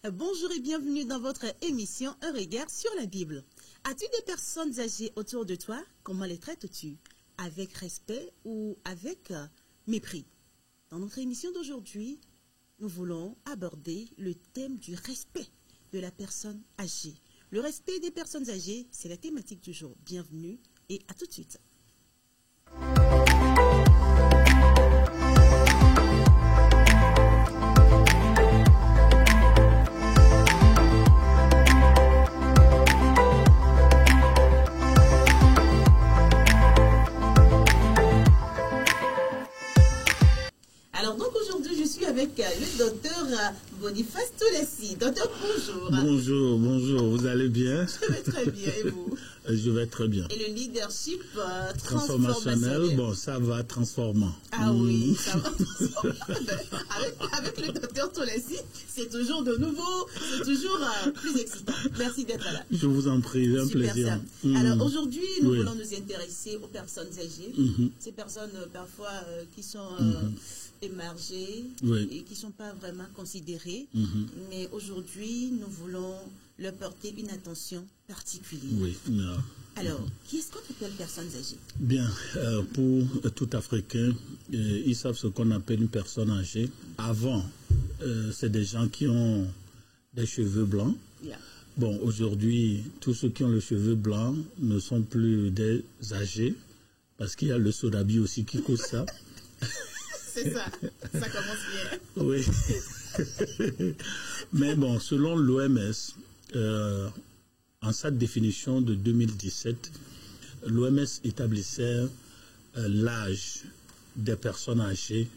Bonjour et bienvenue dans votre émission Un regard sur la Bible. As-tu des personnes âgées autour de toi? Comment les traites-tu? Avec respect ou avec mépris? Dans notre émission d'aujourd'hui, nous voulons aborder le thème du respect de la personne âgée. Le respect des personnes âgées, c'est la thématique du jour. Bienvenue et à tout de suite. Alors donc aujourd'hui, je suis avec le docteur Boniface Toulessi. Docteur, bonjour. Bonjour, vous allez bien? Je vais très bien, et vous? Je vais très bien. Et le leadership transformationnel, bon, ça va transformant. Ah oui, ça va avec le docteur Toulessi, c'est toujours de nouveau, c'est toujours plus excitant. Merci d'être là. Je vous en prie, un plaisir. Alors aujourd'hui, nous voulons nous intéresser aux personnes âgées, ces personnes parfois qui sont émergées et qui ne sont pas vraiment considérées, mais aujourd'hui, nous voulons leur porter une attention particulière. Oui. Alors, qui est-ce qu'on appelle personnes âgées? Bien, pour tout Africain, ils savent ce qu'on appelle une personne âgée. Avant, c'est des gens qui ont des cheveux blancs. Yeah. Bon, aujourd'hui, tous ceux qui ont les cheveux blancs ne sont plus des âgés, parce qu'il y a le sodabi aussi qui cause ça. C'est ça, ça commence bien. Oui. Mais bon, selon l'OMS, en sa définition de 2017, l'OMS établissait l'âge des personnes âgées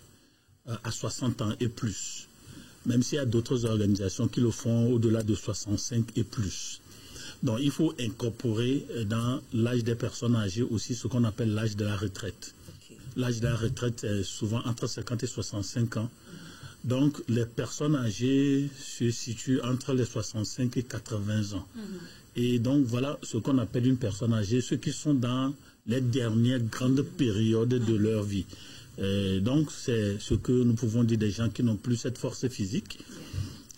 à 60 ans et plus. Même s'il y a d'autres organisations qui le font au-delà de 65 et plus. Donc il faut incorporer dans l'âge des personnes âgées aussi ce qu'on appelle l'âge de la retraite. L'âge de la retraite est souvent entre 50 et 65 ans. Donc, les personnes âgées se situent entre les 65 et 80 ans. Et donc, voilà ce qu'on appelle une personne âgée, ceux qui sont dans les dernières grandes périodes de leur vie. Donc, c'est ce que nous pouvons dire des gens qui n'ont plus cette force physique,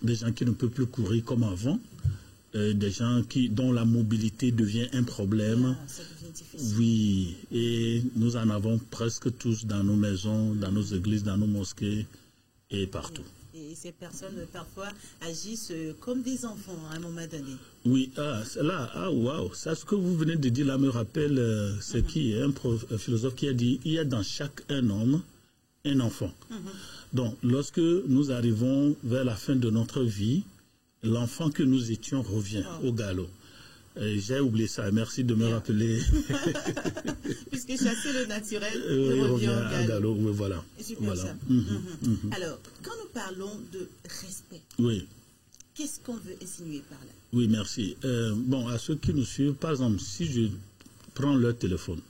des gens qui ne peuvent plus courir comme avant, des gens dont la mobilité devient un problème. Oui, et nous en avons presque tous dans nos maisons, dans nos églises, dans nos mosquées et partout. Et ces personnes parfois agissent comme des enfants à un moment donné. Oui, waouh, ça ce que vous venez de dire là me rappelle ce qui est un philosophe qui a dit il y a dans chaque homme un enfant. Donc, lorsque nous arrivons vers la fin de notre vie, l'enfant que nous étions revient au galop. J'ai oublié ça, merci de me rappeler. Puisque chasser le naturel revient au galop. Oui, voilà. Super ça. Alors, quand nous parlons de respect, qu'est-ce qu'on veut insinuer par là? Oui, merci. Bon, à ceux qui nous suivent, par exemple, si je prends leur téléphone,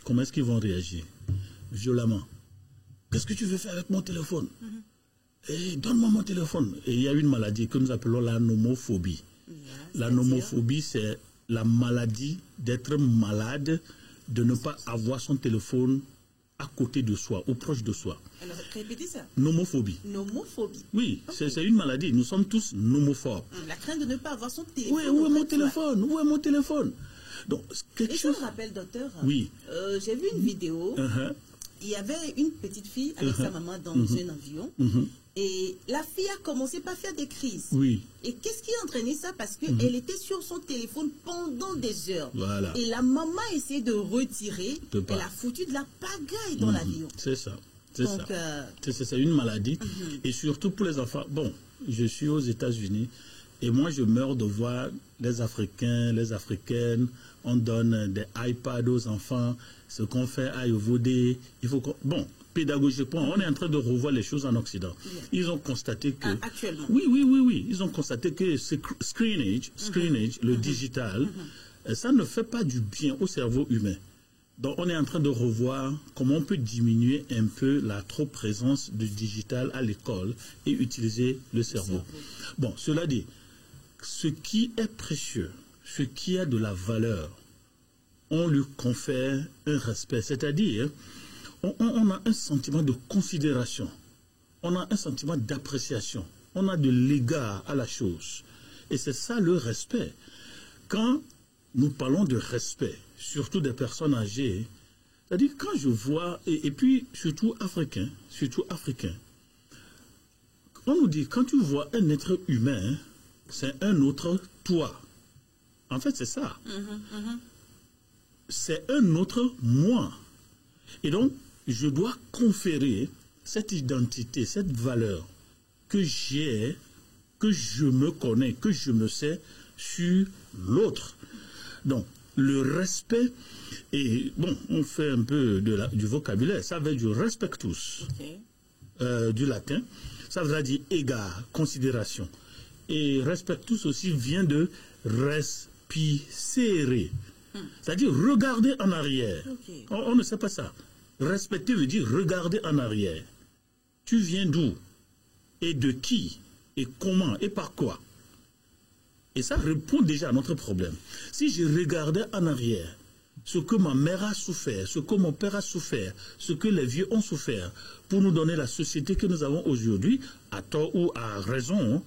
comment est-ce qu'ils vont réagir? Violemment. Qu'est-ce que tu veux faire avec mon téléphone? Donne-moi mon téléphone. Et il y a une maladie que nous appelons la nomophobie. La nomophobie, c'est la maladie d'être malade, de ne pas avoir son téléphone à côté de soi, ou proche de soi. Alors, répétez ça. Nomophobie. Nomophobie. Oui, c'est une maladie. Nous sommes tous nomophobes. La crainte de ne pas avoir son téléphone. Oui, où est mon téléphone? Où est mon téléphone? Donc, quelque chose... je me rappelle, docteur, j'ai vu une vidéo. Il y avait une petite fille avec sa maman dans un avion. Et la fille a commencé par faire des crises. Oui. Et qu'est-ce qui a entraîné ça? Parce qu'elle était sur son téléphone pendant des heures. Voilà. Et la maman a essayé de retirer. Elle a foutu de la pagaille dans l'avion. C'est ça. C'est une maladie. Et surtout pour les enfants. Bon, je suis aux États-Unis. Et moi, je meurs de voir les Africains, les Africaines. On donne des iPads aux enfants. Ce qu'on fait à Yovodé. Il faut bon. Pédagogiquement, on est en train de revoir les choses en Occident. Ils ont constaté que... actuellement. Oui. Ils ont constaté que ce screenage, le digital, ça ne fait pas du bien au cerveau humain. Donc, on est en train de revoir comment on peut diminuer un peu la trop présence du digital à l'école et utiliser le cerveau. Bon, cela dit, ce qui est précieux, ce qui a de la valeur, on lui confère un respect. C'est-à-dire... On a un sentiment de considération, on a un sentiment d'appréciation. on a de l'égard à la chose. Et c'est ça le respect. Quand nous parlons de respect, surtout des personnes âgées, c'est-à-dire quand je vois, et puis surtout africain, on nous dit, quand tu vois un être humain, c'est un autre toi. En fait, c'est ça. C'est un autre moi. Et donc, je dois conférer cette identité, cette valeur que j'ai, que je me connais, que je me sais sur l'autre. Donc, le respect, et bon, on fait un peu du vocabulaire, ça veut dire respectus, du latin, ça veut dire égard, considération. Et respectus aussi vient de respicer, c'est-à-dire regarder en arrière. On ne sait pas ça. Respecter veut dire regarder en arrière. Tu viens d'où? Et de qui? Et comment? Et par quoi? Et ça répond déjà à notre problème. Si je regardais en arrière, ce que ma mère a souffert, ce que mon père a souffert, ce que les vieux ont souffert, pour nous donner la société que nous avons aujourd'hui, à tort ou à raison,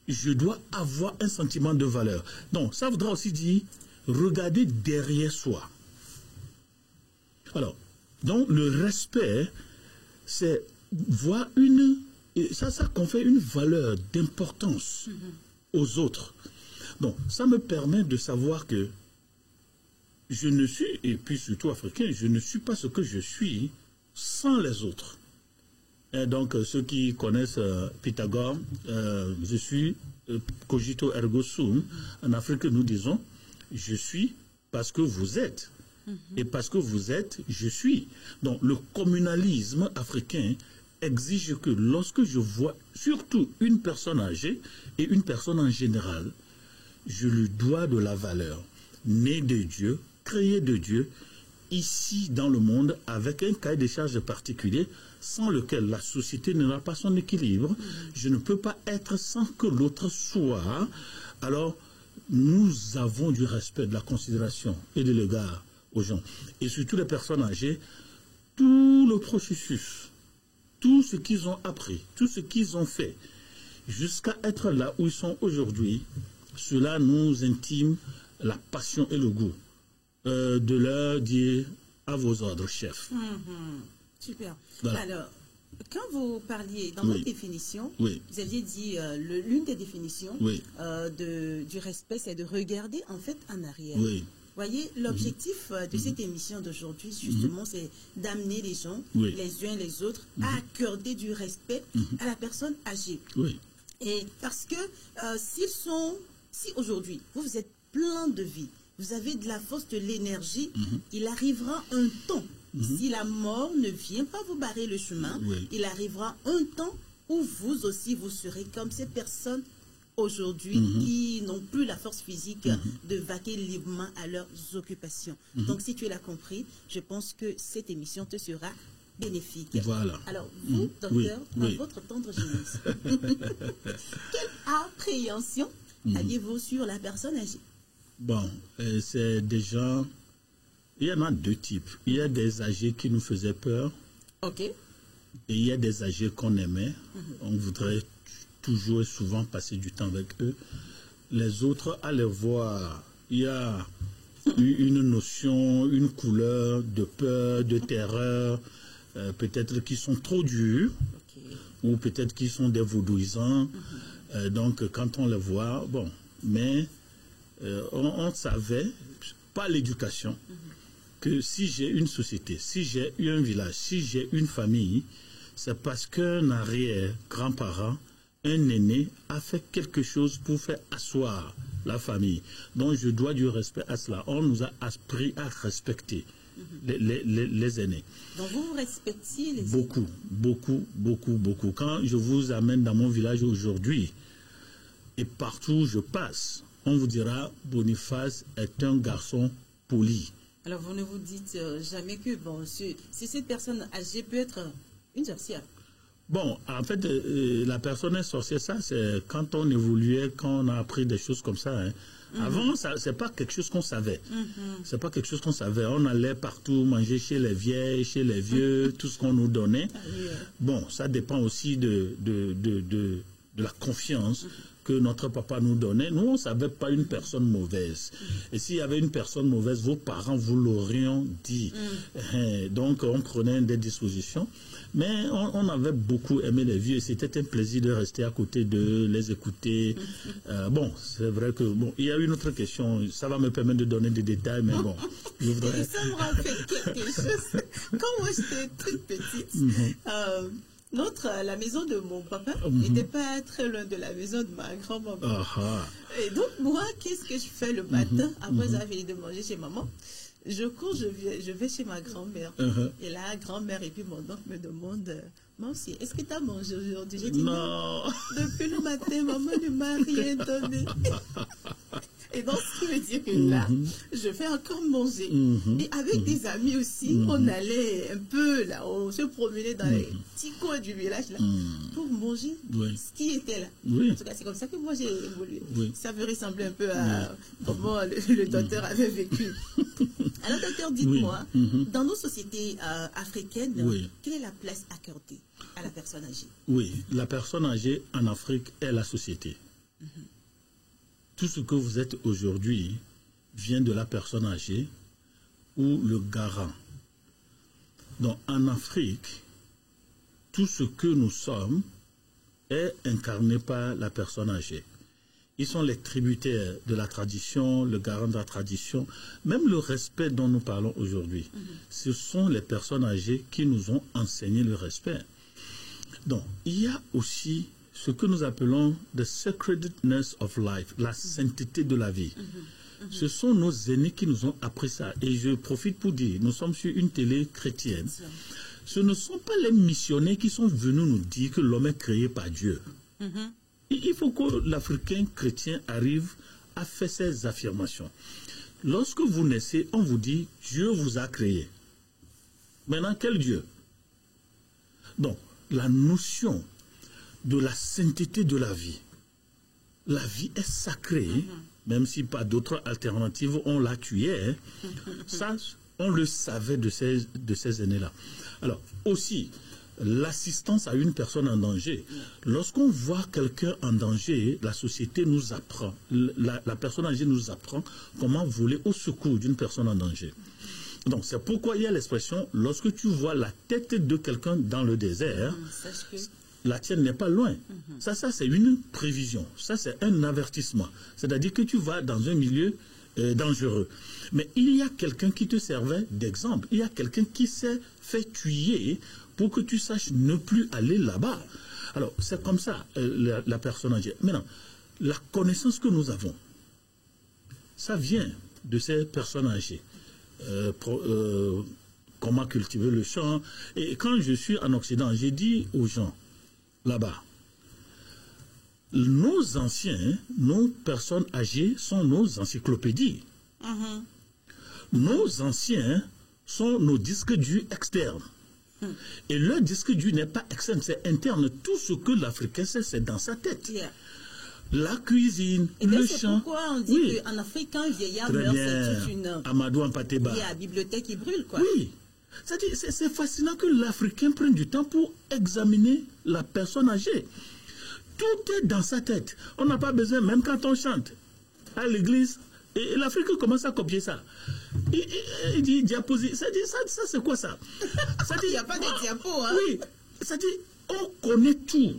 je dois avoir un sentiment de valeur. Donc, ça voudra aussi dire regarder derrière soi. Alors, donc le respect, c'est voir ça confère une valeur d'importance aux autres. Donc, ça me permet de savoir que je ne suis, et puis surtout africain, je ne suis pas ce que je suis sans les autres. Et donc, ceux qui connaissent Pythagore, je suis cogito ergo sum. En Afrique, nous disons, je suis parce que vous êtes. Et parce que vous êtes, je suis. Donc, le communalisme africain exige que lorsque je vois surtout une personne âgée et une personne en général, je lui dois de la valeur. Né de Dieu, créé de Dieu, ici dans le monde, avec un cahier de charges particulier, sans lequel la société n'aura pas son équilibre. Je ne peux pas être sans que l'autre soit. Alors, nous avons du respect, de la considération et de l'égard aux gens. Et surtout les personnes âgées, tout le processus, tout ce qu'ils ont appris, tout ce qu'ils ont fait, jusqu'à être là où ils sont aujourd'hui, cela nous intime la passion et le goût de leur dire à vos ordres, chef. Super. Voilà. Alors, quand vous parliez dans votre définition, vous aviez dit l'une des définitions du respect, c'est de regarder en fait en arrière. Voyez, l'objectif de cette émission d'aujourd'hui, justement, c'est d'amener les gens, les uns les autres, à accorder du respect à la personne âgée. Et parce que si aujourd'hui, vous êtes plein de vie, vous avez de la force, de l'énergie, il arrivera un temps, si la mort ne vient pas vous barrer le chemin, il arrivera un temps où vous aussi, vous serez comme ces personnes aujourd'hui qui n'ont plus la force physique de vaquer librement à leurs occupations. Donc, si tu l'as compris, je pense que cette émission te sera bénéfique. Voilà. Alors, vous, docteur, dans votre tendre jeunesse, quelle appréhension aviez-vous sur la personne âgée? Bon, c'est déjà... Il y en a deux types. Il y a des âgés qui nous faisaient peur. Et il y a des âgés qu'on aimait. On voudrait toujours et souvent passer du temps avec eux. Les autres, à les voir, il y a une notion, une couleur de peur, de terreur, peut-être qui sont trop durs, ou peut-être qui sont des vaudouisants. Donc, quand on les voit, bon, mais on savait, par l'éducation, que si j'ai une société, si j'ai un village, si j'ai une famille, c'est parce qu'un arrière-grand-parent, un aîné a fait quelque chose pour faire asseoir la famille. Donc je dois du respect à cela. On nous a appris à respecter les aînés. Donc vous respectiez les aînés? Beaucoup, beaucoup, beaucoup, beaucoup. Quand je vous amène dans mon village aujourd'hui, et partout où je passe, on vous dira Boniface est un garçon poli. Alors vous ne vous dites jamais que bon, si cette personne âgée peut être une sorcière? Bon, en fait, la personne est sorcière, ça, c'est quand on évoluait, quand on a appris des choses comme ça. Hein. Avant, c'est pas quelque chose qu'on savait. C'est pas quelque chose qu'on savait. On allait partout manger chez les vieilles, chez les vieux, tout ce qu'on nous donnait. Bon, ça dépend aussi de la confiance que notre papa nous donnait. Nous, on ne savait pas une personne mauvaise. Et s'il y avait une personne mauvaise, vos parents vous l'aurions dit. Donc, on prenait des dispositions. Mais on avait beaucoup aimé les vieux et c'était un plaisir de rester à côté d'eux, les écouter. Bon, c'est vrai que... Bon, il y a une autre question, ça va me permettre de donner des détails, mais bon. Je voudrais... Et ça me rappelle quelque chose. Quand moi j'étais toute petite, la maison de mon papa n'était pas très loin de la maison de ma grand-maman. Et donc moi, qu'est-ce que je fais le matin après avoir fini de manger chez maman? Je cours, je vais chez ma grand-mère. Et la grand-mère et puis mon oncle me demandent, moi aussi, est-ce que tu as mangé aujourd'hui? J'ai dit non. Depuis le matin, maman ne m'a rien donné. Et donc, ce qui veut dire que là, je vais encore manger. Et avec des amis aussi, on allait un peu là, on se promenait dans les petits coins du village là, pour manger ce qui était là. En tout cas, c'est comme ça que moi j'ai évolué. Ça veut ressembler un peu à comment le docteur avait vécu. Alors, docteur, dites-moi, dans nos sociétés africaines, quelle est la place accordée à la personne âgée? Oui, la personne âgée en Afrique est la société. Tout ce que vous êtes aujourd'hui vient de la personne âgée ou le garant. Donc en Afrique, tout ce que nous sommes est incarné par la personne âgée. Ils sont les tributaires de la tradition, le garant de la tradition, même le respect dont nous parlons aujourd'hui. Ce sont les personnes âgées qui nous ont enseigné le respect. Donc il y a aussi ce que nous appelons the sacredness of life, la sainteté de la vie. Ce sont nos aînés qui nous ont appris ça. Et je profite pour dire, nous sommes sur une télé chrétienne. Ce ne sont pas les missionnaires qui sont venus nous dire que l'homme est créé par Dieu. Il faut que l'Africain chrétien arrive à faire ces affirmations. Lorsque vous naissez, on vous dit, Dieu vous a créé. Maintenant, quel Dieu? Donc, la notion de la sainteté de la vie. La vie est sacrée, même si pas d'autres alternatives, on la tuait. Ça, on le savait de ces aînés-là. Alors, aussi, l'assistance à une personne en danger. Lorsqu'on voit quelqu'un en danger, la société nous apprend, la personne âgée nous apprend comment voler au secours d'une personne en danger. Donc, c'est pourquoi il y a l'expression, lorsque tu vois la tête de quelqu'un dans le désert, la tienne n'est pas loin. Ça c'est une prévision. Ça, c'est un avertissement. C'est-à-dire que tu vas dans un milieu dangereux. Mais il y a quelqu'un qui te servait d'exemple. Il y a quelqu'un qui s'est fait tuer pour que tu saches ne plus aller là-bas. Alors, c'est comme ça, la personne âgée. Maintenant, la connaissance que nous avons, ça vient de ces personnes âgées. Comment cultiver le champ. Et quand je suis en Occident, j'ai dit aux gens, là-bas, nos anciens, nos personnes âgées sont nos encyclopédies. Nos anciens sont nos disques durs externes. Et leur disque dur n'est pas externe, c'est interne. Tout ce que l'Africain sait, c'est dans sa tête. La cuisine, le chant. C'est pourquoi on dit qu'en Afrique, quand un vieillard meurt, c'est toute une... Amadou Ampateba. Il y a la bibliothèque qui brûle, quoi. Oui. C'est fascinant que l'Africain prenne du temps pour examiner la personne âgée. Tout est dans sa tête. On n'a pas besoin, même quand on chante à l'église, et l'Afrique commence à copier ça. Il dit diapositive. Ça c'est quoi ça? Il n'y a pas de diapo, hein? Oui. Ça dit, on connaît tout.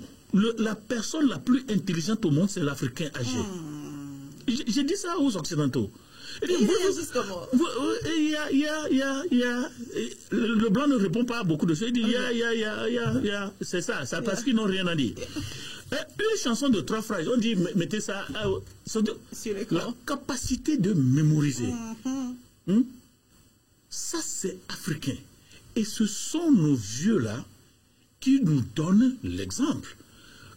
La personne la plus intelligente au monde, c'est l'Africain âgé. J'ai dit ça aux Occidentaux. Le blanc ne répond pas à beaucoup de choses. Il dit c'est ça, parce qu'ils n'ont rien à dire. Une chanson de 3 phrases, on dit mettez ça sur la capacité de mémoriser. Ça, c'est africain. Et ce sont nos vieux-là qui nous donnent l'exemple.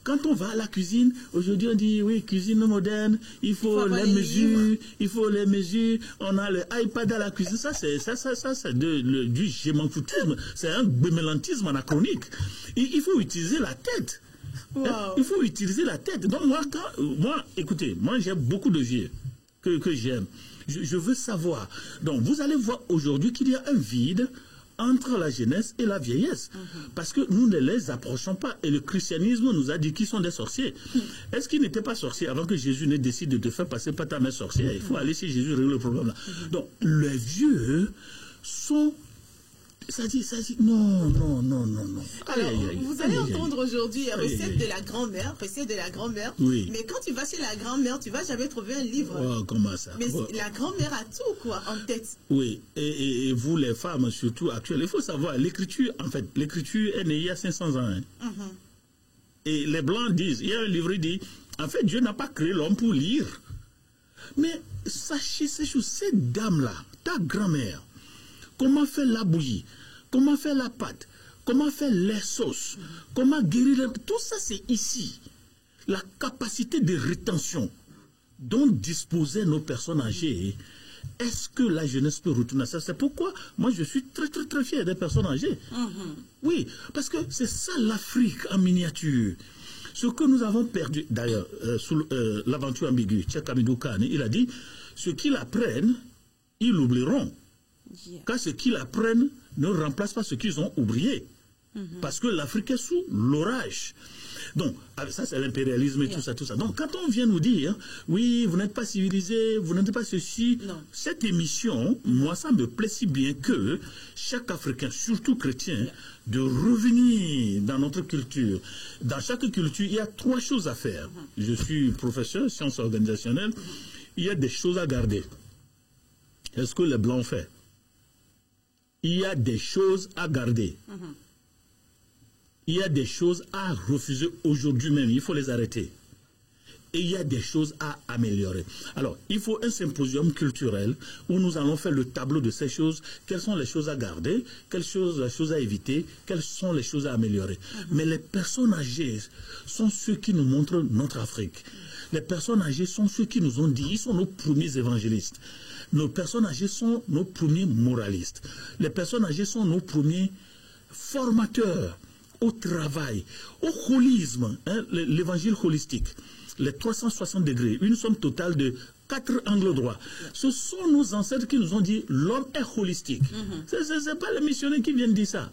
quand on va à la cuisine, aujourd'hui on dit, oui, cuisine moderne, il faut les mesures, on a le iPad à la cuisine, ça c'est du gémant-foutisme, c'est un bémélantisme anachronique. Il faut utiliser la tête. Wow. Il faut utiliser la tête. Donc moi, écoutez, moi j'ai beaucoup de vieux que j'aime. Je veux savoir. Donc vous allez voir aujourd'hui qu'il y a un vide entre la jeunesse et la vieillesse. Parce que nous ne les approchons pas. Et le christianisme nous a dit qu'ils sont des sorciers. Est-ce qu'ils n'étaient pas sorciers avant que Jésus ne décide de te faire passer par ta mère sorcière? Il faut aller chez Jésus régler le problème là. Donc les vieux sont... Ça dit, non. Alors, vous allez entendre aujourd'hui recette de la grand-mère, Oui. Mais quand tu vas chez la grand-mère, tu vas jamais trouver un livre. Oh, comment ça? Mais la grand-mère a tout, quoi, en tête. Oui, et vous les femmes, surtout actuelles, il faut savoir, l'écriture est née il y a 500 ans. Hein. Et les Blancs disent, il y a un livre qui dit, en fait, Dieu n'a pas créé l'homme pour lire. Mais sachez ces choses, cette dame-là, ta grand-mère, comment faire la bouillie, comment faire la pâte, comment faire les sauces, comment guérir... Tout ça, c'est ici. La capacité de rétention dont disposaient nos personnes âgées. Est-ce que la jeunesse peut retourner à ça? C'est pourquoi moi, je suis très, très, très fier des personnes âgées. Oui, parce que c'est ça l'Afrique en miniature. Ce que nous avons perdu, d'ailleurs, sous l'aventure ambiguë, Cheikh Hamidou Kane, il a dit, ceux qui l'apprennent, ils l'oublieront. Car ceux qui l'apprennent ne remplacent pas ceux qu'ils ont oubliés. Parce que l'Afrique est sous l'orage. Donc, ça c'est l'impérialisme et tout ça. Donc, quand on vient nous dire, oui, vous n'êtes pas civilisés, vous n'êtes pas ceci, cette émission, moi ça me plaît si bien que chaque Africain, surtout chrétien, de revenir dans notre culture. Dans chaque culture, il y a 3 choses à faire. Je suis professeur, sciences organisationnelles, il y a des choses à garder. Est-ce que les Blancs ont fait? Il y a des choses à garder. Il y a des choses à refuser aujourd'hui même. Il faut les arrêter. Et il y a des choses à améliorer. Alors, il faut un symposium culturel où nous allons faire le tableau de ces choses. Quelles sont les choses à garder? Quelles sont les choses à éviter? Quelles sont les choses à améliorer? Mais les personnes âgées sont ceux qui nous montrent notre Afrique. Les personnes âgées sont ceux qui nous ont dit, ils sont nos premiers évangélistes. Nos personnes âgées sont nos premiers moralistes. Les personnes âgées sont nos premiers formateurs au travail, au holisme, hein, l'évangile holistique, les 360 degrés, une somme totale de 4 angles droits. Ce sont nos ancêtres qui nous ont dit l'homme est holistique. Ce n'est pas les missionnaires qui viennent dire ça.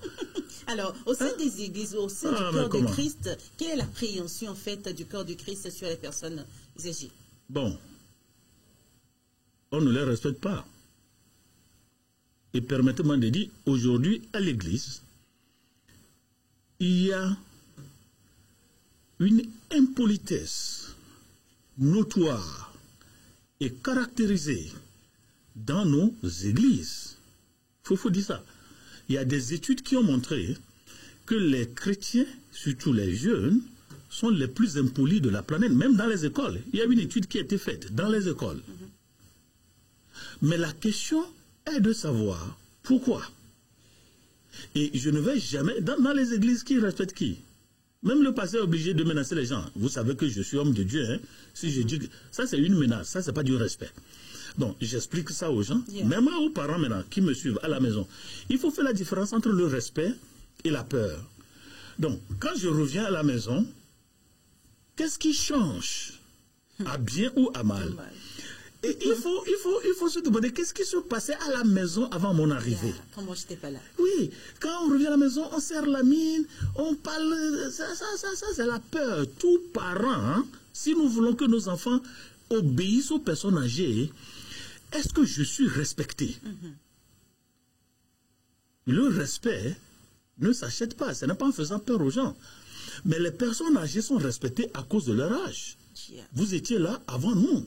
Alors, au sein des églises, au sein du corps de Christ, quelle est l'appréhension en fait du corps de Christ sur les personnes âgées? Bon. On ne les respecte pas. Et permettez-moi de dire, aujourd'hui, à l'église, il y a une impolitesse notoire et caractérisée dans nos églises. Il faut dire ça. Il y a des études qui ont montré que les chrétiens, surtout les jeunes, sont les plus impolis de la planète, même dans les écoles. Il y a une étude qui a été faite dans les écoles. Mais la question est de savoir pourquoi. Et je ne vais jamais... Dans les églises, qui respectent qui? Même le pasteur est obligé de menacer les gens. Vous savez que je suis homme de Dieu. Hein? Si je dis que ça, c'est une menace. Ça, c'est pas du respect. Donc, j'explique ça aux gens. Même aux parents maintenant qui me suivent à la maison. Il faut faire la différence entre le respect et la peur. Donc, quand je reviens à la maison, qu'est-ce qui change? À bien ou à mal? Et il faut se demander qu'est-ce qui se passait à la maison avant mon arrivée. Quand moi, je n'étais pas là. Oui, quand on revient à la maison, on serre la mine, on parle... Ça c'est la peur. Tout parent, hein, si nous voulons que nos enfants obéissent aux personnes âgées, est-ce que je suis respecté? Le respect ne s'achète pas. Ce n'est pas en faisant peur aux gens. Mais les personnes âgées sont respectées à cause de leur âge. Vous étiez là avant nous.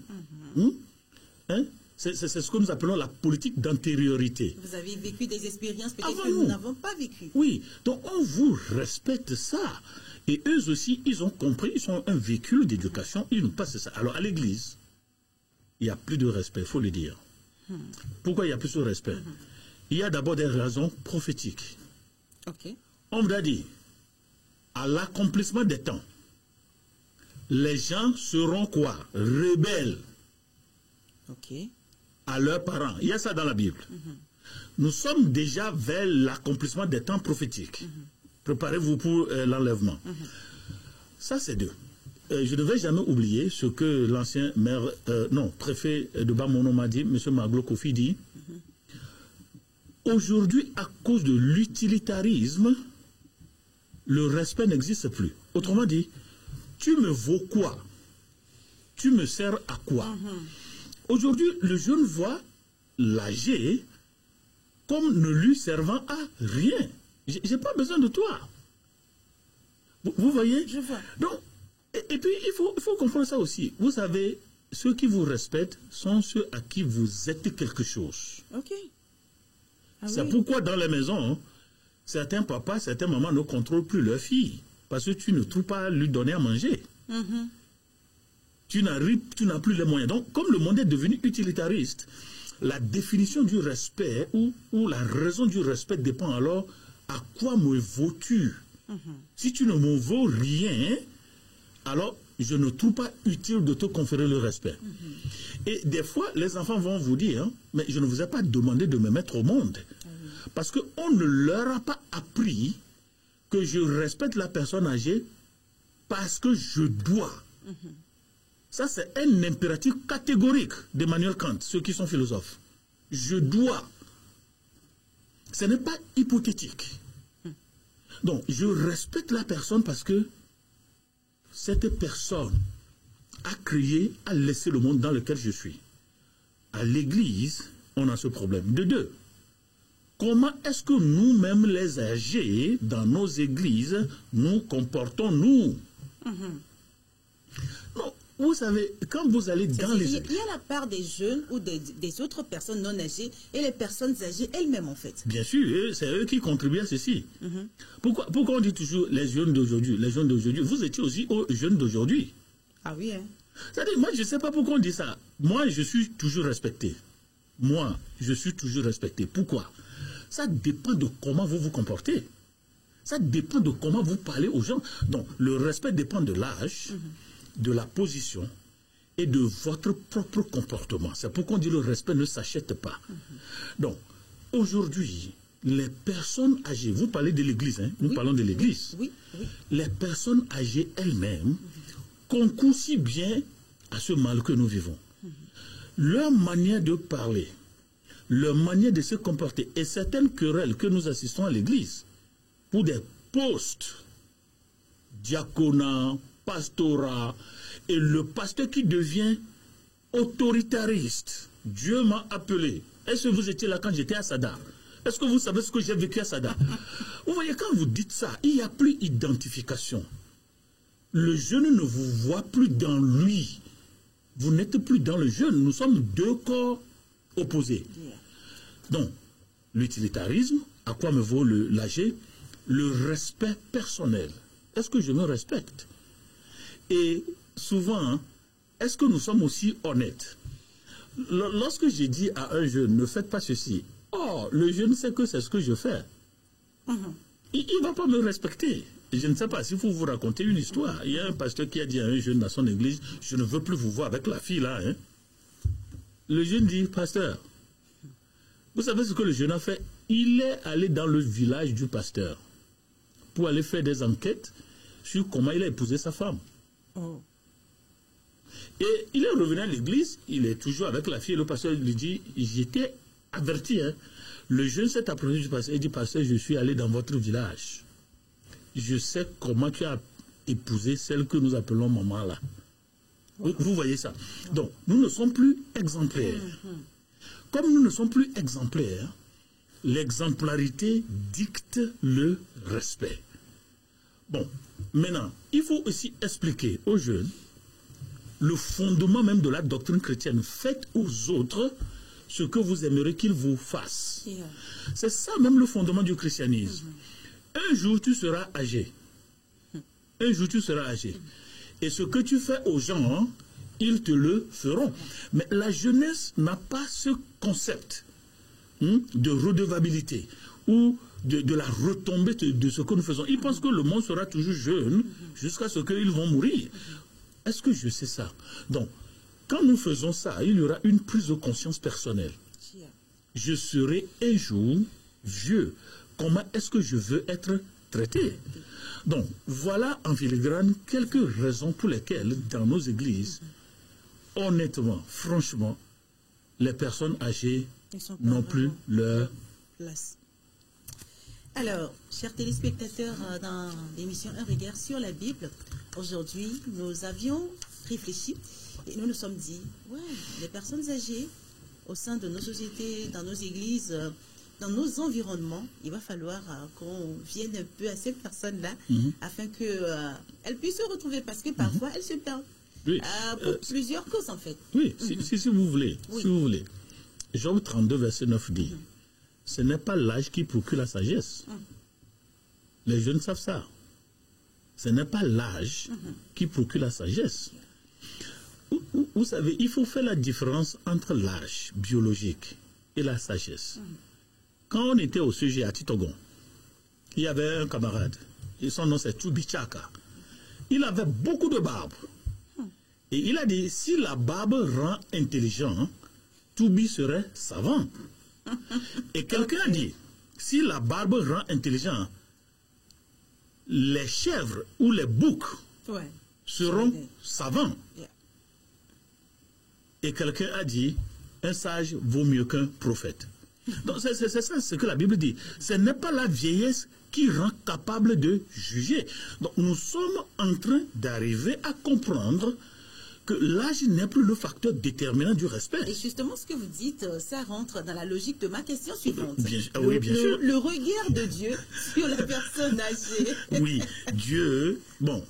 Hein? C'est ce que nous appelons la politique d'antériorité. Vous avez vécu des expériences peut-être que nous n'avons pas vécues. Oui, donc on vous respecte ça. Et eux aussi, ils ont compris, ils sont un véhicule d'éducation, ils nous passent ça. Alors à l'église, il n'y a plus de respect, il faut le dire. Pourquoi il n'y a plus de respect? Il y a d'abord des raisons prophétiques. On vous a dit, à l'accomplissement des temps, les gens seront quoi? Rebelles. Ok. À leurs parents. Il y a ça dans la Bible. Nous sommes déjà vers l'accomplissement des temps prophétiques. Préparez-vous pour l'enlèvement. Ça, c'est deux. Je ne vais jamais oublier ce que l'ancien maire, préfet de Bamono m'a dit, M. Maglo Kofi dit. Aujourd'hui, à cause de l'utilitarisme, le respect n'existe plus. Autrement dit, tu me vaux quoi? Tu me sers à quoi? Aujourd'hui, le jeune voit l'âgé comme ne lui servant à rien. J'ai pas besoin de toi. Vous voyez? Je vois. Donc, et puis, il faut comprendre ça aussi. Vous savez, ceux qui vous respectent sont ceux à qui vous êtes quelque chose. Ok. Ah, c'est oui. pourquoi dans les maisons, certains papas, certaines mamans ne contrôlent plus leurs filles. Parce que tu ne trouves pas à lui donner à manger. Tu n'as plus les moyens. Donc, comme le monde est devenu utilitariste, la définition du respect ou la raison du respect dépend alors à quoi me vaux-tu. Si tu ne me vaux rien, alors je ne trouve pas utile de te conférer le respect. Et des fois, les enfants vont vous dire, mais je ne vous ai pas demandé de me mettre au monde. Parce qu'on ne leur a pas appris que je respecte la personne âgée parce que je dois. Ça, c'est un impératif catégorique d'Emmanuel Kant, ceux qui sont philosophes. Je dois. Ce n'est pas hypothétique. Donc, je respecte la personne parce que cette personne a créé, a laissé le monde dans lequel je suis. À l'église, on a ce problème. De deux, comment est-ce que nous-mêmes, les âgés, dans nos églises, nous comportons-nous? Non, vous savez, quand vous allez dans les églises... Il y a la part des jeunes ou des autres personnes non âgées et les personnes âgées elles-mêmes, en fait. Bien sûr, c'est eux qui contribuent à ceci. Pourquoi on dit toujours les jeunes d'aujourd'hui? Les jeunes d'aujourd'hui, vous étiez aussi aux jeunes d'aujourd'hui. Ah oui, hein? C'est-à-dire, moi, je ne sais pas pourquoi on dit ça. Moi, je suis toujours respecté. Moi, je suis toujours respecté. Pourquoi? Ça dépend de comment vous vous comportez. Ça dépend de comment vous parlez aux gens. Donc, le respect dépend de l'âge, de la position et de votre propre comportement. C'est pourquoi on dit le respect ne s'achète pas. Donc, aujourd'hui, les personnes âgées, vous parlez de l'Église, hein? Nous parlons de l'Église. Oui. Les personnes âgées elles-mêmes concourent si bien à ce mal que nous vivons. Leur manière de parler, leur manière de se comporter et certaines querelles que nous assistons à l'Église pour des postes, diaconat, pastorat, et le pasteur qui devient autoritariste. Dieu m'a appelé. Est-ce que vous étiez là quand j'étais à Sada? Est-ce que vous savez ce que j'ai vécu à Sada? Vous voyez, quand vous dites ça, il n'y a plus d'identification. Le jeune ne vous voit plus dans lui. Vous n'êtes plus dans le jeune. Nous sommes deux corps opposés. Donc, l'utilitarisme, à quoi me vaut l'âgé? Le respect personnel. Est-ce que je me respecte? Et souvent, est-ce que nous sommes aussi honnêtes? Lorsque j'ai dit à un jeune, ne faites pas ceci, oh, le jeune sait que c'est ce que je fais. Il ne va pas me respecter. Je ne sais pas si vous vous racontez une histoire. Il y a un pasteur qui a dit à un jeune dans son église, je ne veux plus vous voir avec la fille là. Hein. Le jeune dit, pasteur, vous savez ce que le jeune a fait? Il est allé dans le village du pasteur pour aller faire des enquêtes sur comment il a épousé sa femme. Et il est revenu à l'église, il est toujours avec la fille, et le pasteur lui dit, j'étais averti, hein. Le jeune s'est approché du pasteur et dit, pasteur, je suis allé dans votre village. Je sais comment tu as épousé celle que nous appelons maman là. Vous voyez ça? Donc, nous ne sommes plus exemplaires. Comme nous ne sommes plus exemplaires, l'exemplarité dicte le respect. Bon, maintenant, il faut aussi expliquer aux jeunes le fondement même de la doctrine chrétienne. Faites aux autres ce que vous aimeriez qu'ils vous fassent. C'est ça même le fondement du christianisme. Un jour, tu seras âgé. Un jour, tu seras âgé. Et ce que tu fais aux gens, ils te le feront. Mais la jeunesse n'a pas ce concept de redevabilité ou de la retombée de ce que nous faisons. Ils pensent que le monde sera toujours jeune jusqu'à ce qu'ils vont mourir. est-ce que je sais ça? Donc, quand nous faisons ça, il y aura une prise de conscience personnelle. Je serai un jour vieux. Comment est-ce que je veux être traité? Donc, voilà en filigrane quelques raisons pour lesquelles, dans nos églises, honnêtement, franchement, les personnes âgées n'ont plus leur place. Alors, chers téléspectateurs, dans l'émission Un regard sur la Bible, aujourd'hui, nous avions réfléchi et nous nous sommes dit, ouais, les personnes âgées, au sein de nos sociétés, dans nos églises, dans nos environnements, il va falloir qu'on vienne un peu à ces personnes-là afin qu'elles puissent se retrouver parce que parfois elles se perdent. Oui. Pour plusieurs causes en fait. Oui, si vous voulez. Oui. Si vous voulez. Job 32, verset 9 dit, ce n'est pas l'âge qui procure la sagesse. Les jeunes savent ça. Ce n'est pas l'âge qui procure la sagesse. Vous savez, il faut faire la différence entre l'âge biologique et la sagesse. Quand on était au sujet à Titogon, il y avait un camarade, et son nom c'est Tchoubichaka. Il avait beaucoup de barbe. Et il a dit, si la barbe rend intelligent, Toubi serait savant. Et quelqu'un a dit, si la barbe rend intelligent, les chèvres ou les boucs seront savants. Et quelqu'un a dit, un sage vaut mieux qu'un prophète. Donc c'est ça ce que la Bible dit. Ce n'est pas la vieillesse qui rend capable de juger. Donc nous sommes en train d'arriver à comprendre que l'âge n'est plus le facteur déterminant du respect. Et justement, ce que vous dites, ça rentre dans la logique de ma question suivante. Bien sûr. Le regard de Dieu sur la personne âgée. Oui, Dieu, bon,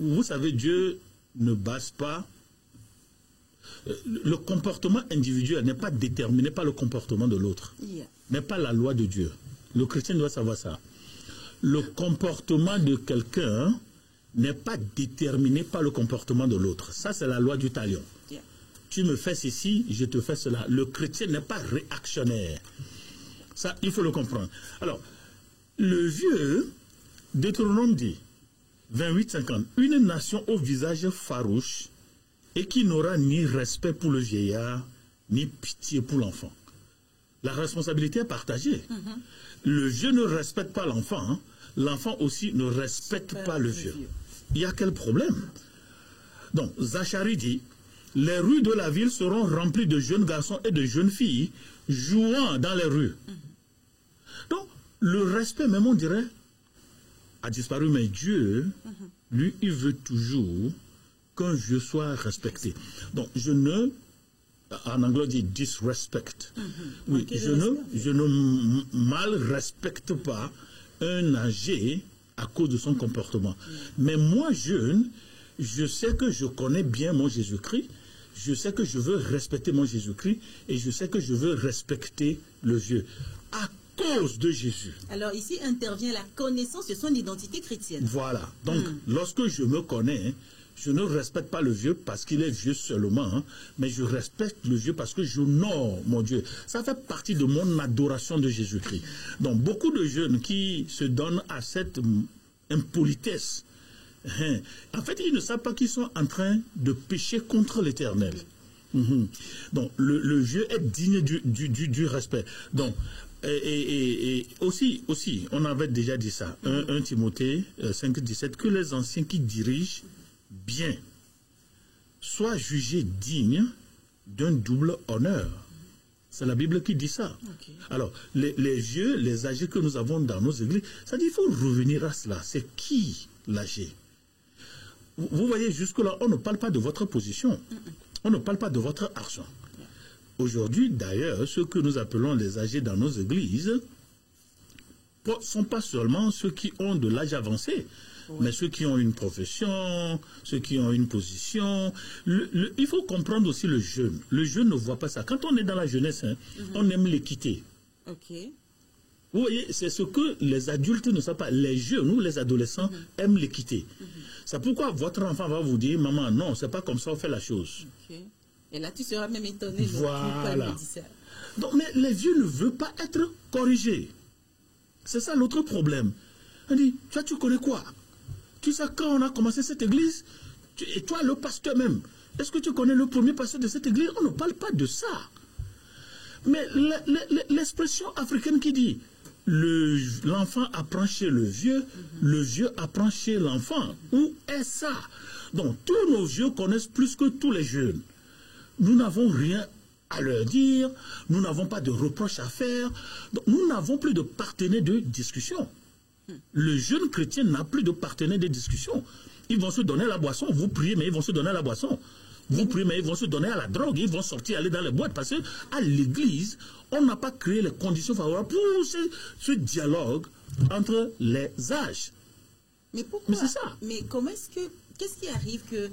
vous savez, Dieu ne base pas, le comportement individuel n'est pas déterminé par le comportement de l'autre, mais pas la loi de Dieu. Le chrétien doit savoir ça. Le comportement de quelqu'un n'est pas déterminé par le comportement de l'autre. Ça, c'est la loi du talion. Tu me fais ceci, je te fais cela. Le chrétien n'est pas réactionnaire. Ça, il faut le comprendre. Alors, le vieux, Deutéronome dit, 28-50, une nation au visage farouche et qui n'aura ni respect pour le vieillard, ni pitié pour l'enfant. La responsabilité est partagée. Le vieux ne respecte pas l'enfant, l'enfant aussi ne respecte pas le vieux. Il y a quel problème? Donc, Zacharie dit, les rues de la ville seront remplies de jeunes garçons et de jeunes filles jouant dans les rues. Donc, le respect, même on dirait, a disparu, mais Dieu, lui, il veut toujours qu'un vieux soit respecté. Donc, je ne, en anglais on dit disrespect. Oui, je ne mal respecte pas un âgé à cause de son comportement. Mais moi, jeune, je sais que je connais bien mon Jésus-Christ, je sais que je veux respecter mon Jésus-Christ et je sais que je veux respecter le vieux. À cause de Jésus. Alors ici intervient la connaissance de son identité chrétienne. Voilà. Donc, lorsque je me connais, je ne respecte pas le vieux parce qu'il est vieux seulement, mais je respecte le vieux parce que j'honore mon Dieu. Ça fait partie de mon adoration de Jésus-Christ. Donc, beaucoup de jeunes qui se donnent à cette impolitesse, en fait, ils ne savent pas qu'ils sont en train de pécher contre l'Éternel. Donc, le vieux est digne du respect. Donc, et aussi, on avait déjà dit ça, 1 Timothée 5,17, que les anciens qui dirigent bien soient jugés dignes d'un double honneur. C'est la Bible qui dit ça. Alors, les vieux, les âgés que nous avons dans nos églises, ça dit, il faut revenir à cela. C'est qui l'âgé? Vous voyez, jusque-là, on ne parle pas de votre position. On ne parle pas de votre argent. Aujourd'hui, d'ailleurs, ceux que nous appelons les âgés dans nos églises ne sont pas seulement ceux qui ont de l'âge avancé, mais ceux qui ont une profession, ceux qui ont une position. Il faut comprendre aussi le jeune. Le jeune ne voit pas ça. Quand on est dans la jeunesse, on aime l'équité. Vous voyez, c'est ce que les adultes ne savent pas. Les jeunes ou les adolescents aiment l'équité. C'est pourquoi votre enfant va vous dire, maman, non, c'est pas comme ça on fait la chose. Et là, tu seras même étonné. Voilà. Donc, mais les vieux ne veulent pas être corrigés. C'est ça l'autre problème. On dit, tu connais quoi? Tu sais, quand on a commencé cette église, Et toi, le pasteur même, est-ce que tu connais le premier pasteur de cette église? On ne parle pas de ça. Mais l'expression africaine qui dit l'enfant apprend chez le vieux apprend chez l'enfant. Où est ça? Donc, tous nos vieux connaissent plus que tous les jeunes. Nous n'avons rien à leur dire, nous n'avons pas de reproches à faire, donc, nous n'avons plus de partenaires de discussion. Le jeune chrétien n'a plus de partenaires de discussion. Ils vont se donner la boisson, vous priez, mais ils vont se donner la boisson. Vous priez, mais ils vont se donner à la drogue, ils vont sortir, aller dans les boîtes, parce qu'à l'église, on n'a pas créé les conditions favorables pour ce dialogue entre les âges. Mais pourquoi? Mais c'est ça. Mais comment est-ce que... Qu'est-ce qui arrive que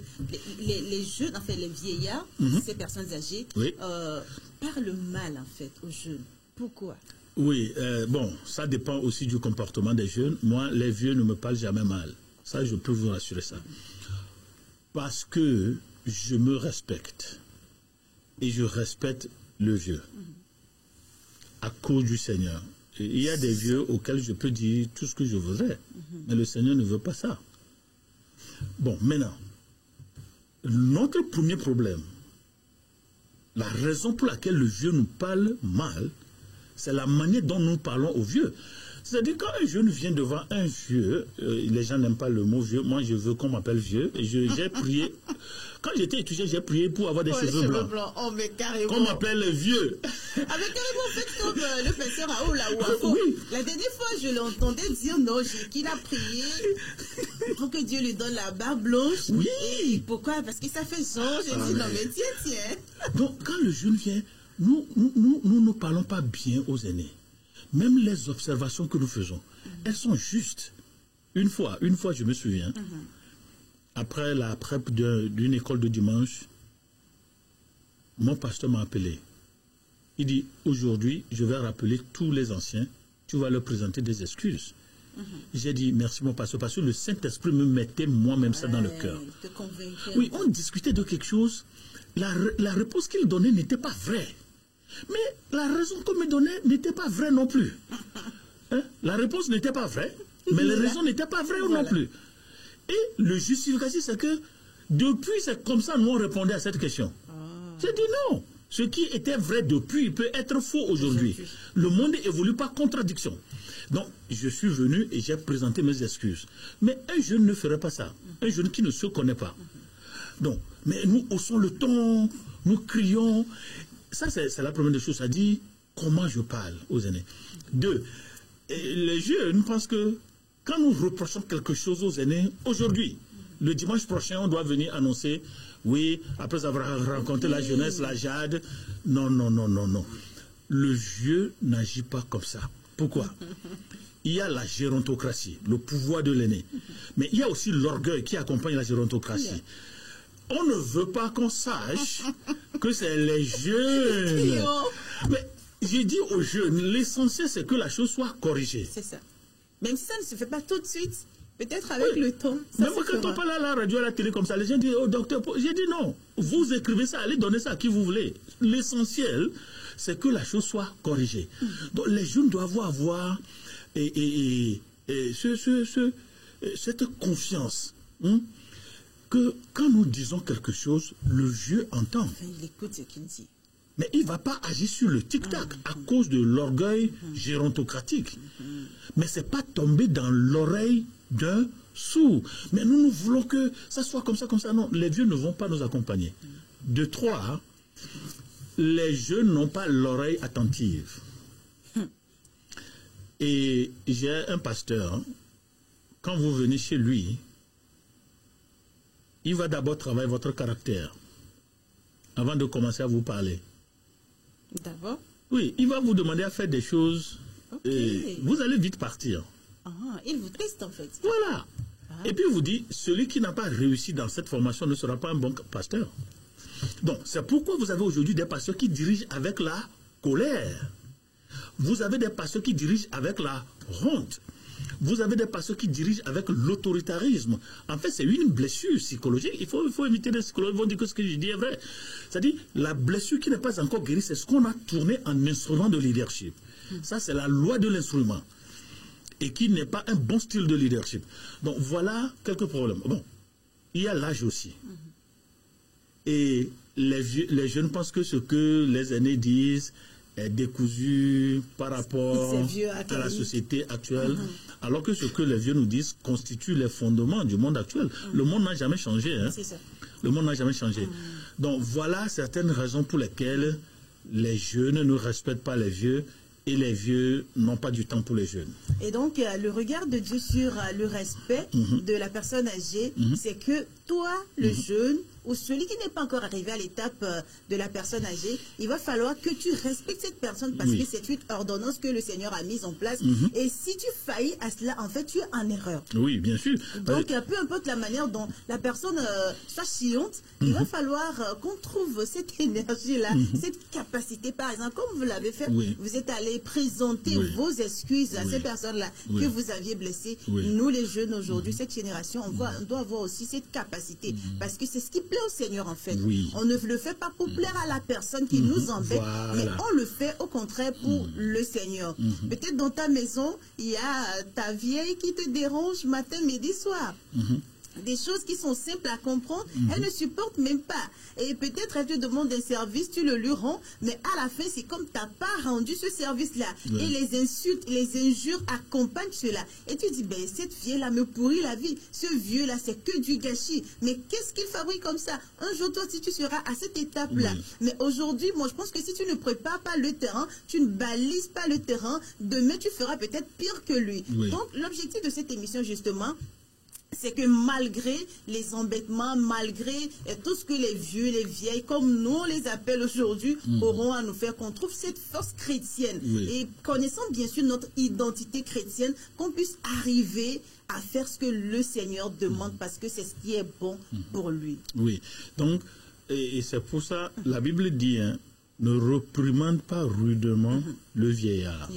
les jeunes, en fait, les vieillards, ces personnes âgées, parlent mal, en fait, aux jeunes? Pourquoi? Oui, bon, ça dépend aussi du comportement des jeunes. Moi, les vieux ne me parlent jamais mal. Ça, je peux vous rassurer ça. Parce que je me respecte. Et je respecte le vieux. À cause du Seigneur. Et il y a des vieux auxquels je peux dire tout ce que je voudrais. Mais le Seigneur ne veut pas ça. Bon, maintenant, notre premier problème, la raison pour laquelle le vieux nous parle mal, c'est la manière dont nous parlons aux vieux. C'est-à-dire, quand un jeune vient devant un vieux, les gens n'aiment pas le mot vieux, moi je veux qu'on m'appelle vieux, et j'ai prié, quand j'étais étudiant, j'ai prié pour avoir des cheveux blancs. Oh, mais carrément. Qu'on m'appelle vieux. Avec carrément, en fait, comme le pasteur Aoula ou Afo. Oui. La dernière fois, je l'entendais dire non, qu'il a prié pour que Dieu lui donne la barbe blanche. Oui. Et pourquoi? Parce que ça fait genre, je dis non, mais tiens. Donc, quand le jeune vient, nous ne parlons pas bien aux aînés. Même les observations que nous faisons, elles sont justes. Une fois, je me souviens, après la prep d'une école de dimanche, mon pasteur m'a appelé. Il dit, aujourd'hui, je vais rappeler tous les anciens, tu vas leur présenter des excuses. J'ai dit, merci mon pasteur, parce que le Saint-Esprit me mettait moi-même ça dans le cœur. Oui, on discutait de quelque chose, la réponse qu'il donnait n'était pas vraie. Mais la raison qu'on me donnait n'était pas vraie non plus. Hein? La réponse n'était pas vraie, mais les raisons n'étaient pas vraies non plus. Et le justificatif, c'est que depuis, c'est comme ça nous on répondait à cette question. J'ai dit non. Ce qui était vrai depuis peut être faux aujourd'hui. Le monde évolue par contradiction. Donc, je suis venu et j'ai présenté mes excuses. Mais un jeune ne ferait pas ça. Un jeune qui ne se connaît pas. Donc, mais nous haussons le ton, nous crions. Ça, c'est la première des choses. Ça dit comment je parle aux aînés. 2, les jeunes pensent que quand nous reprochons quelque chose aux aînés, aujourd'hui, le dimanche prochain, on doit venir annoncer, oui, après avoir rencontré la jeunesse, la jade. Non, non, non, non, non. Le vieux n'agit pas comme ça. Pourquoi? Il y a la gérontocratie, le pouvoir de l'aîné. Mais il y a aussi l'orgueil qui accompagne la gérontocratie. On ne veut pas qu'on sache que c'est les jeunes. Mais j'ai dit aux jeunes, l'essentiel c'est que la chose soit corrigée. C'est ça. Même si ça ne se fait pas tout de suite, peut-être avec le temps. Même quand on parle à la radio, à la télé comme ça, les gens disent, oh docteur, j'ai dit non, vous écrivez ça, allez donner ça à qui vous voulez. L'essentiel, c'est que la chose soit corrigée. Donc les jeunes doivent avoir cette confiance. Que quand nous disons quelque chose, le vieux entend. Il écoute ce qu'il dit. Mais il ne va pas agir sur le tic-tac à cause de l'orgueil gérontocratique. Mais ce n'est pas tomber dans l'oreille d'un sourd. Mais nous voulons que ça soit comme ça, comme ça. Non, les vieux ne vont pas nous accompagner. 2, 3, les jeunes n'ont pas l'oreille attentive. Et j'ai un pasteur, quand vous venez chez lui, il va d'abord travailler votre caractère avant de commencer à vous parler. D'abord? Oui, il va vous demander à faire des choses. Et vous allez vite partir. Il vous teste en fait. Voilà. Et puis il vous dit, celui qui n'a pas réussi dans cette formation ne sera pas un bon pasteur. Donc, c'est pourquoi vous avez aujourd'hui des pasteurs qui dirigent avec la colère. Vous avez des pasteurs qui dirigent avec la honte. Vous avez des pasteurs qui dirigent avec l'autoritarisme. En fait, c'est une blessure psychologique. Il faut éviter les psychologues. Ils vont dire que ce que je dis est vrai. C'est-à-dire, la blessure qui n'est pas encore guérie, c'est ce qu'on a tourné en instrument de leadership. Ça, c'est la loi de l'instrument. Et qui n'est pas un bon style de leadership. Donc, voilà quelques problèmes. Bon. il y a l'âge aussi. Et les jeunes pensent que ce que les aînés disent est décousu par rapport à la société actuelle, alors que ce que les vieux nous disent constitue les fondements du monde actuel. Le monde n'a jamais changé. Hein. C'est ça. Le monde n'a jamais changé. Donc voilà certaines raisons pour lesquelles les jeunes ne respectent pas les vieux et les vieux n'ont pas du temps pour les jeunes. Et donc, le regard de Dieu sur le respect de la personne âgée, c'est que toi, le jeune, ou celui qui n'est pas encore arrivé à l'étape de la personne âgée, il va falloir que tu respectes cette personne parce que c'est une ordonnance que le Seigneur a mise en place. Et si tu faillis à cela, en fait, tu es en erreur. Oui, bien sûr. Donc, peu importe la manière dont la personne soit chiante, il va falloir qu'on trouve cette énergie-là, cette capacité. Par exemple, comme vous l'avez fait, vous êtes allé présenter vos excuses à ces personnes-là que vous aviez blessées. Nous, les jeunes aujourd'hui, cette génération, on doit avoir aussi cette capacité parce que c'est ce qui plaît au Seigneur en fait. On ne le fait pas pour plaire à la personne qui nous embête, mais on le fait au contraire pour le Seigneur. Peut-être dans ta maison, il y a ta vieille qui te dérange matin, midi, soir. Des choses qui sont simples à comprendre, elle ne supporte même pas. Et peut-être elle te demande un service, tu le lui rends, mais à la fin, c'est comme tu n'as pas rendu ce service-là. Et les insultes, les injures accompagnent cela. Et tu dis, ben, cette vieille-là me pourrit la vie. Ce vieux-là, c'est que du gâchis. Mais qu'est-ce qu'il fabrique comme ça? Un jour, toi, si tu seras à cette étape-là. Mais aujourd'hui, moi, je pense que si tu ne prépares pas le terrain, tu ne balises pas le terrain, demain, tu feras peut-être pire que lui. Donc, l'objectif de cette émission, justement, c'est que malgré les embêtements, malgré tout ce que les vieux, les vieilles, comme nous on les appelle aujourd'hui, auront à nous faire, qu'on trouve cette force chrétienne. Et connaissant bien sûr notre identité chrétienne, qu'on puisse arriver à faire ce que le Seigneur demande parce que c'est ce qui est bon pour lui. Oui, donc, et c'est pour ça, la Bible dit, hein, ne reprimande pas rudement le vieillard.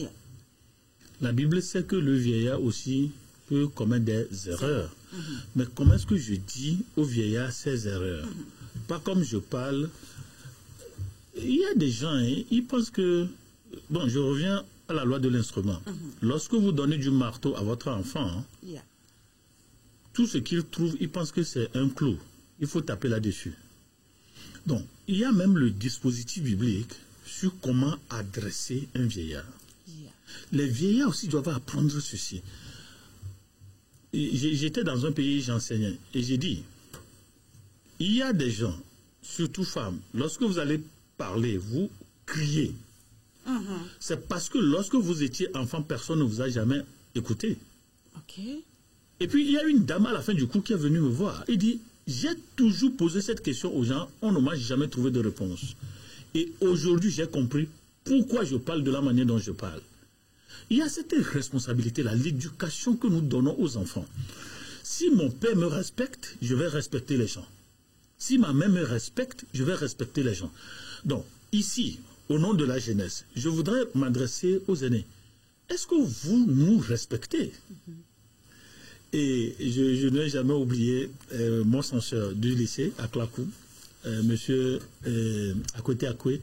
La Bible sait que le vieillard aussi peut commettre des erreurs. Mais comment est-ce que je dis au vieillard ces erreurs? Pas comme je parle. Il y a des gens, hein, ils pensent que... Bon, je reviens à la loi de l'instrument. Lorsque vous donnez du marteau à votre enfant, tout ce qu'il trouve, il pense que c'est un clou. Il faut taper là-dessus. Donc, il y a même le dispositif biblique sur comment adresser un vieillard. Les vieillards aussi doivent apprendre ceci. J'étais dans un pays, j'enseignais, et j'ai dit, il y a des gens, surtout femmes, lorsque vous allez parler, vous criez. C'est parce que lorsque vous étiez enfant, personne ne vous a jamais écouté. Et puis, il y a une dame à la fin du cours qui est venue me voir. Elle dit, j'ai toujours posé cette question aux gens, on ne m'a jamais trouvé de réponse. Et aujourd'hui, j'ai compris pourquoi je parle de la manière dont je parle. Il y a cette responsabilité-là, l'éducation que nous donnons aux enfants. Si mon père me respecte, je vais respecter les gens. Si ma mère me respecte, je vais respecter les gens. Donc, ici, au nom de la jeunesse, je voudrais m'adresser aux aînés. Est-ce que vous nous respectez? Et je n'ai jamais oublié mon censeur du lycée à Klakou, monsieur Akwete Akwe.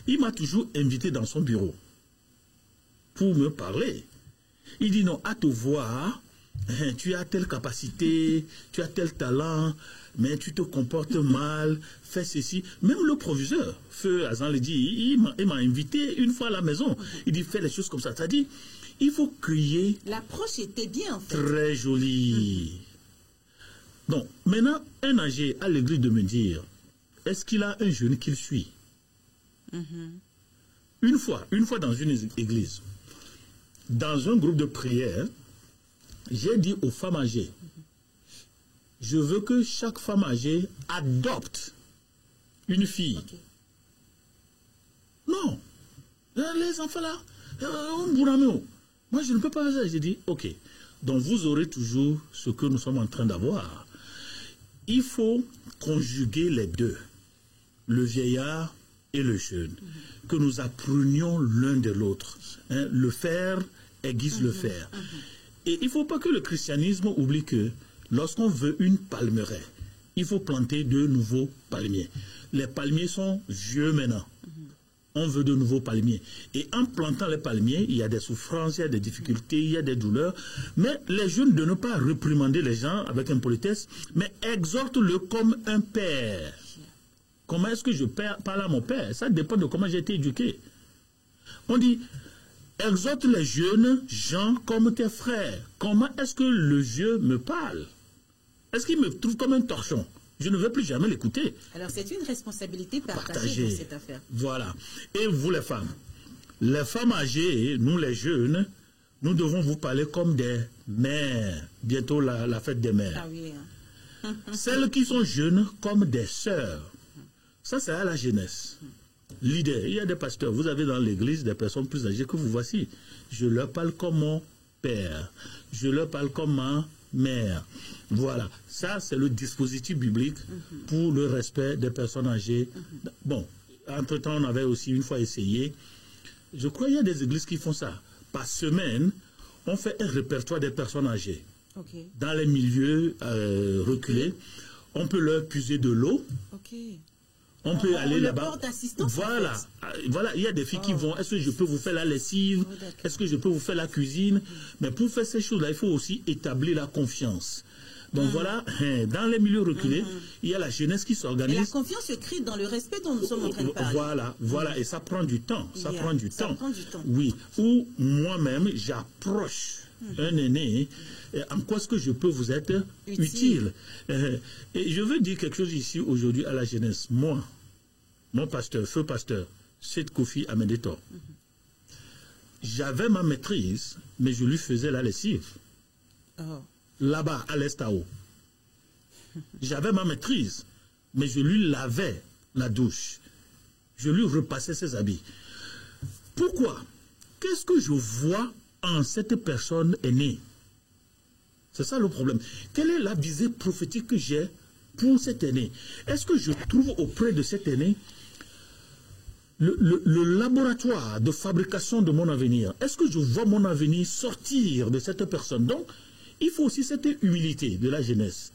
Il m'a toujours invité dans son bureau pour me parler. Il dit non, à te voir, tu as telle capacité, tu as tel talent, mais tu te comportes mal, fais ceci. Même le proviseur, Feu Azan le dit, il m'a invité une fois à la maison. Il dit, fais les choses comme ça. C'est-à-dire, il faut crier. L'approche était bien en fait. Très jolie. Donc, maintenant, un âgé a l'église de me dire, est-ce qu'il a un jeune qu'il suit? Une fois dans une église, dans un groupe de prière, j'ai dit aux femmes âgées, je veux que chaque femme âgée adopte une fille. Non. Les enfants là, moi je ne peux pas faire ça. J'ai dit, ok, donc vous aurez toujours ce que nous sommes en train d'avoir. Il faut conjuguer les deux, le vieillard et le jeune, que nous apprenions l'un de l'autre. Hein, le faire aiguise le faire. Et il ne faut pas que le christianisme oublie que lorsqu'on veut une palmeraie, il faut planter de nouveaux palmiers. Les palmiers sont vieux maintenant. on veut de nouveaux palmiers. Et en plantant les palmiers, il y a des souffrances, il y a des difficultés, il y a des douleurs. Mais les jeunes de ne pas réprimander les gens avec impolitesse, mais exhorte-le comme un père. Comment est-ce que je parle à mon père? Ça dépend de comment j'ai été éduqué. On dit, exhorte les jeunes gens comme tes frères. Comment est-ce que le vieux me parle? Est-ce qu'il me trouve comme un torchon? Je ne veux plus jamais l'écouter. Alors, c'est une responsabilité partagée pour cette affaire. Voilà. Et vous, les femmes âgées, nous, les jeunes, nous devons vous parler comme des mères. Bientôt, la fête des mères. Ah oui. Celles qui sont jeunes comme des sœurs. Ça, c'est à la jeunesse. L'idée, il y a des pasteurs. Vous avez dans l'église des personnes plus âgées que vous voici. Je leur parle comme mon père. Je leur parle comme ma mère. Voilà, ça c'est le dispositif biblique pour le respect des personnes âgées. Bon, entre-temps, on avait aussi une fois essayé. Je crois qu'il y a des églises qui font ça. Par semaine, on fait un répertoire des personnes âgées. Okay. Dans les milieux reculés, on peut leur puiser de l'eau. Okay. On peut aller là-bas. Voilà. Voilà, il y a des filles qui vont. Est-ce que je peux vous faire la lessive? Est-ce que je peux vous faire la cuisine? Mais pour faire ces choses-là, il faut aussi établir la confiance. Donc voilà, dans les milieux reculés, il y a la jeunesse qui s'organise. Et la confiance se crée dans le respect dont nous sommes en train de parler. Voilà, et ça prend du temps. Ça prend du temps. Oui, ou moi-même, j'approche un aîné. En quoi est-ce que je peux vous être utile? Et je veux dire quelque chose ici aujourd'hui à la jeunesse. Moi, mon pasteur, feu pasteur, c'est Kofi Amendetor. J'avais ma maîtrise, mais je lui faisais la lessive. Là-bas, à l'Estao. J'avais ma maîtrise, mais je lui lavais la douche. Je lui repassais ses habits. Pourquoi? Qu'est-ce que je vois en cette personne aînée? C'est ça le problème. Quelle est la visée prophétique que j'ai pour cet aîné? Est-ce que je trouve auprès de cet aîné le laboratoire de fabrication de mon avenir? Est-ce que je vois mon avenir sortir de cette personne? Donc, il faut aussi cette humilité de la jeunesse.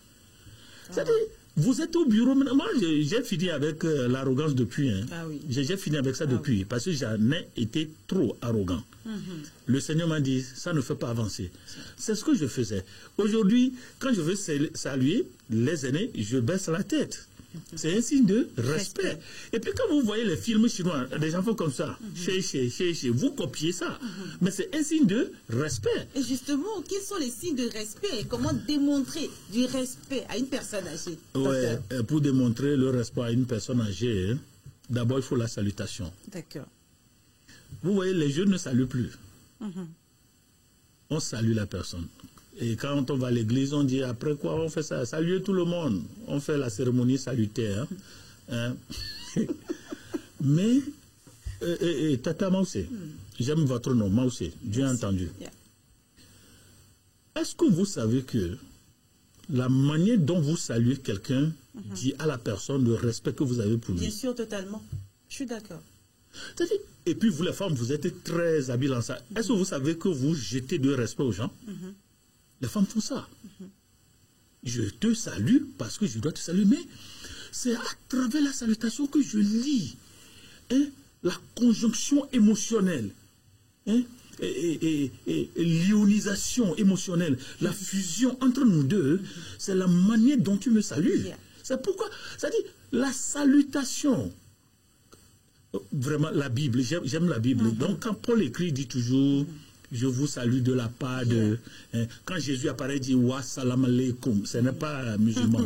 C'est-à-dire, vous êtes au bureau, moi j'ai fini avec l'arrogance depuis. J'ai fini avec ça depuis, parce que j'en ai été trop arrogant. Le Seigneur m'a dit, ça ne fait pas avancer. C'est ce que je faisais. Aujourd'hui, quand je veux saluer les aînés, je baisse la tête. C'est un signe de respect. Et puis quand vous voyez les films chinois, des enfants comme ça, vous copiez ça. Mais c'est un signe de respect. Et justement, quels sont les signes de respect et comment démontrer du respect à une personne âgée? Ouais, pour démontrer le respect à une personne âgée, d'abord il faut la salutation. D'accord. Vous voyez, les jeunes ne saluent plus. On salue la personne. Et quand on va à l'église, on dit après quoi on fait ça? Saluer tout le monde. On fait la cérémonie salutaire. Mais, Tata Maoussé, j'aime votre nom, Maoussé, Dieu a entendu. Est-ce que vous savez que la manière dont vous saluez quelqu'un dit à la personne le respect que vous avez pour lui? Bien sûr, totalement. Je suis d'accord. Et puis vous les femmes, vous êtes très habiles en ça. Est-ce que vous savez que vous jetez de respect aux gens? Les femmes font ça. Je te salue parce que je dois te saluer, mais c'est à travers la salutation que je lis la conjonction émotionnelle, et l'ionisation émotionnelle, la fusion entre nous deux, c'est la manière dont tu me salues. C'est pourquoi, c'est-à-dire la salutation. Vraiment, la Bible, j'aime la Bible. Donc, quand Paul écrit, il dit toujours, je vous salue de la part de... quand Jésus apparaît, il dit, wa salam aleikum. Ce n'est pas musulman.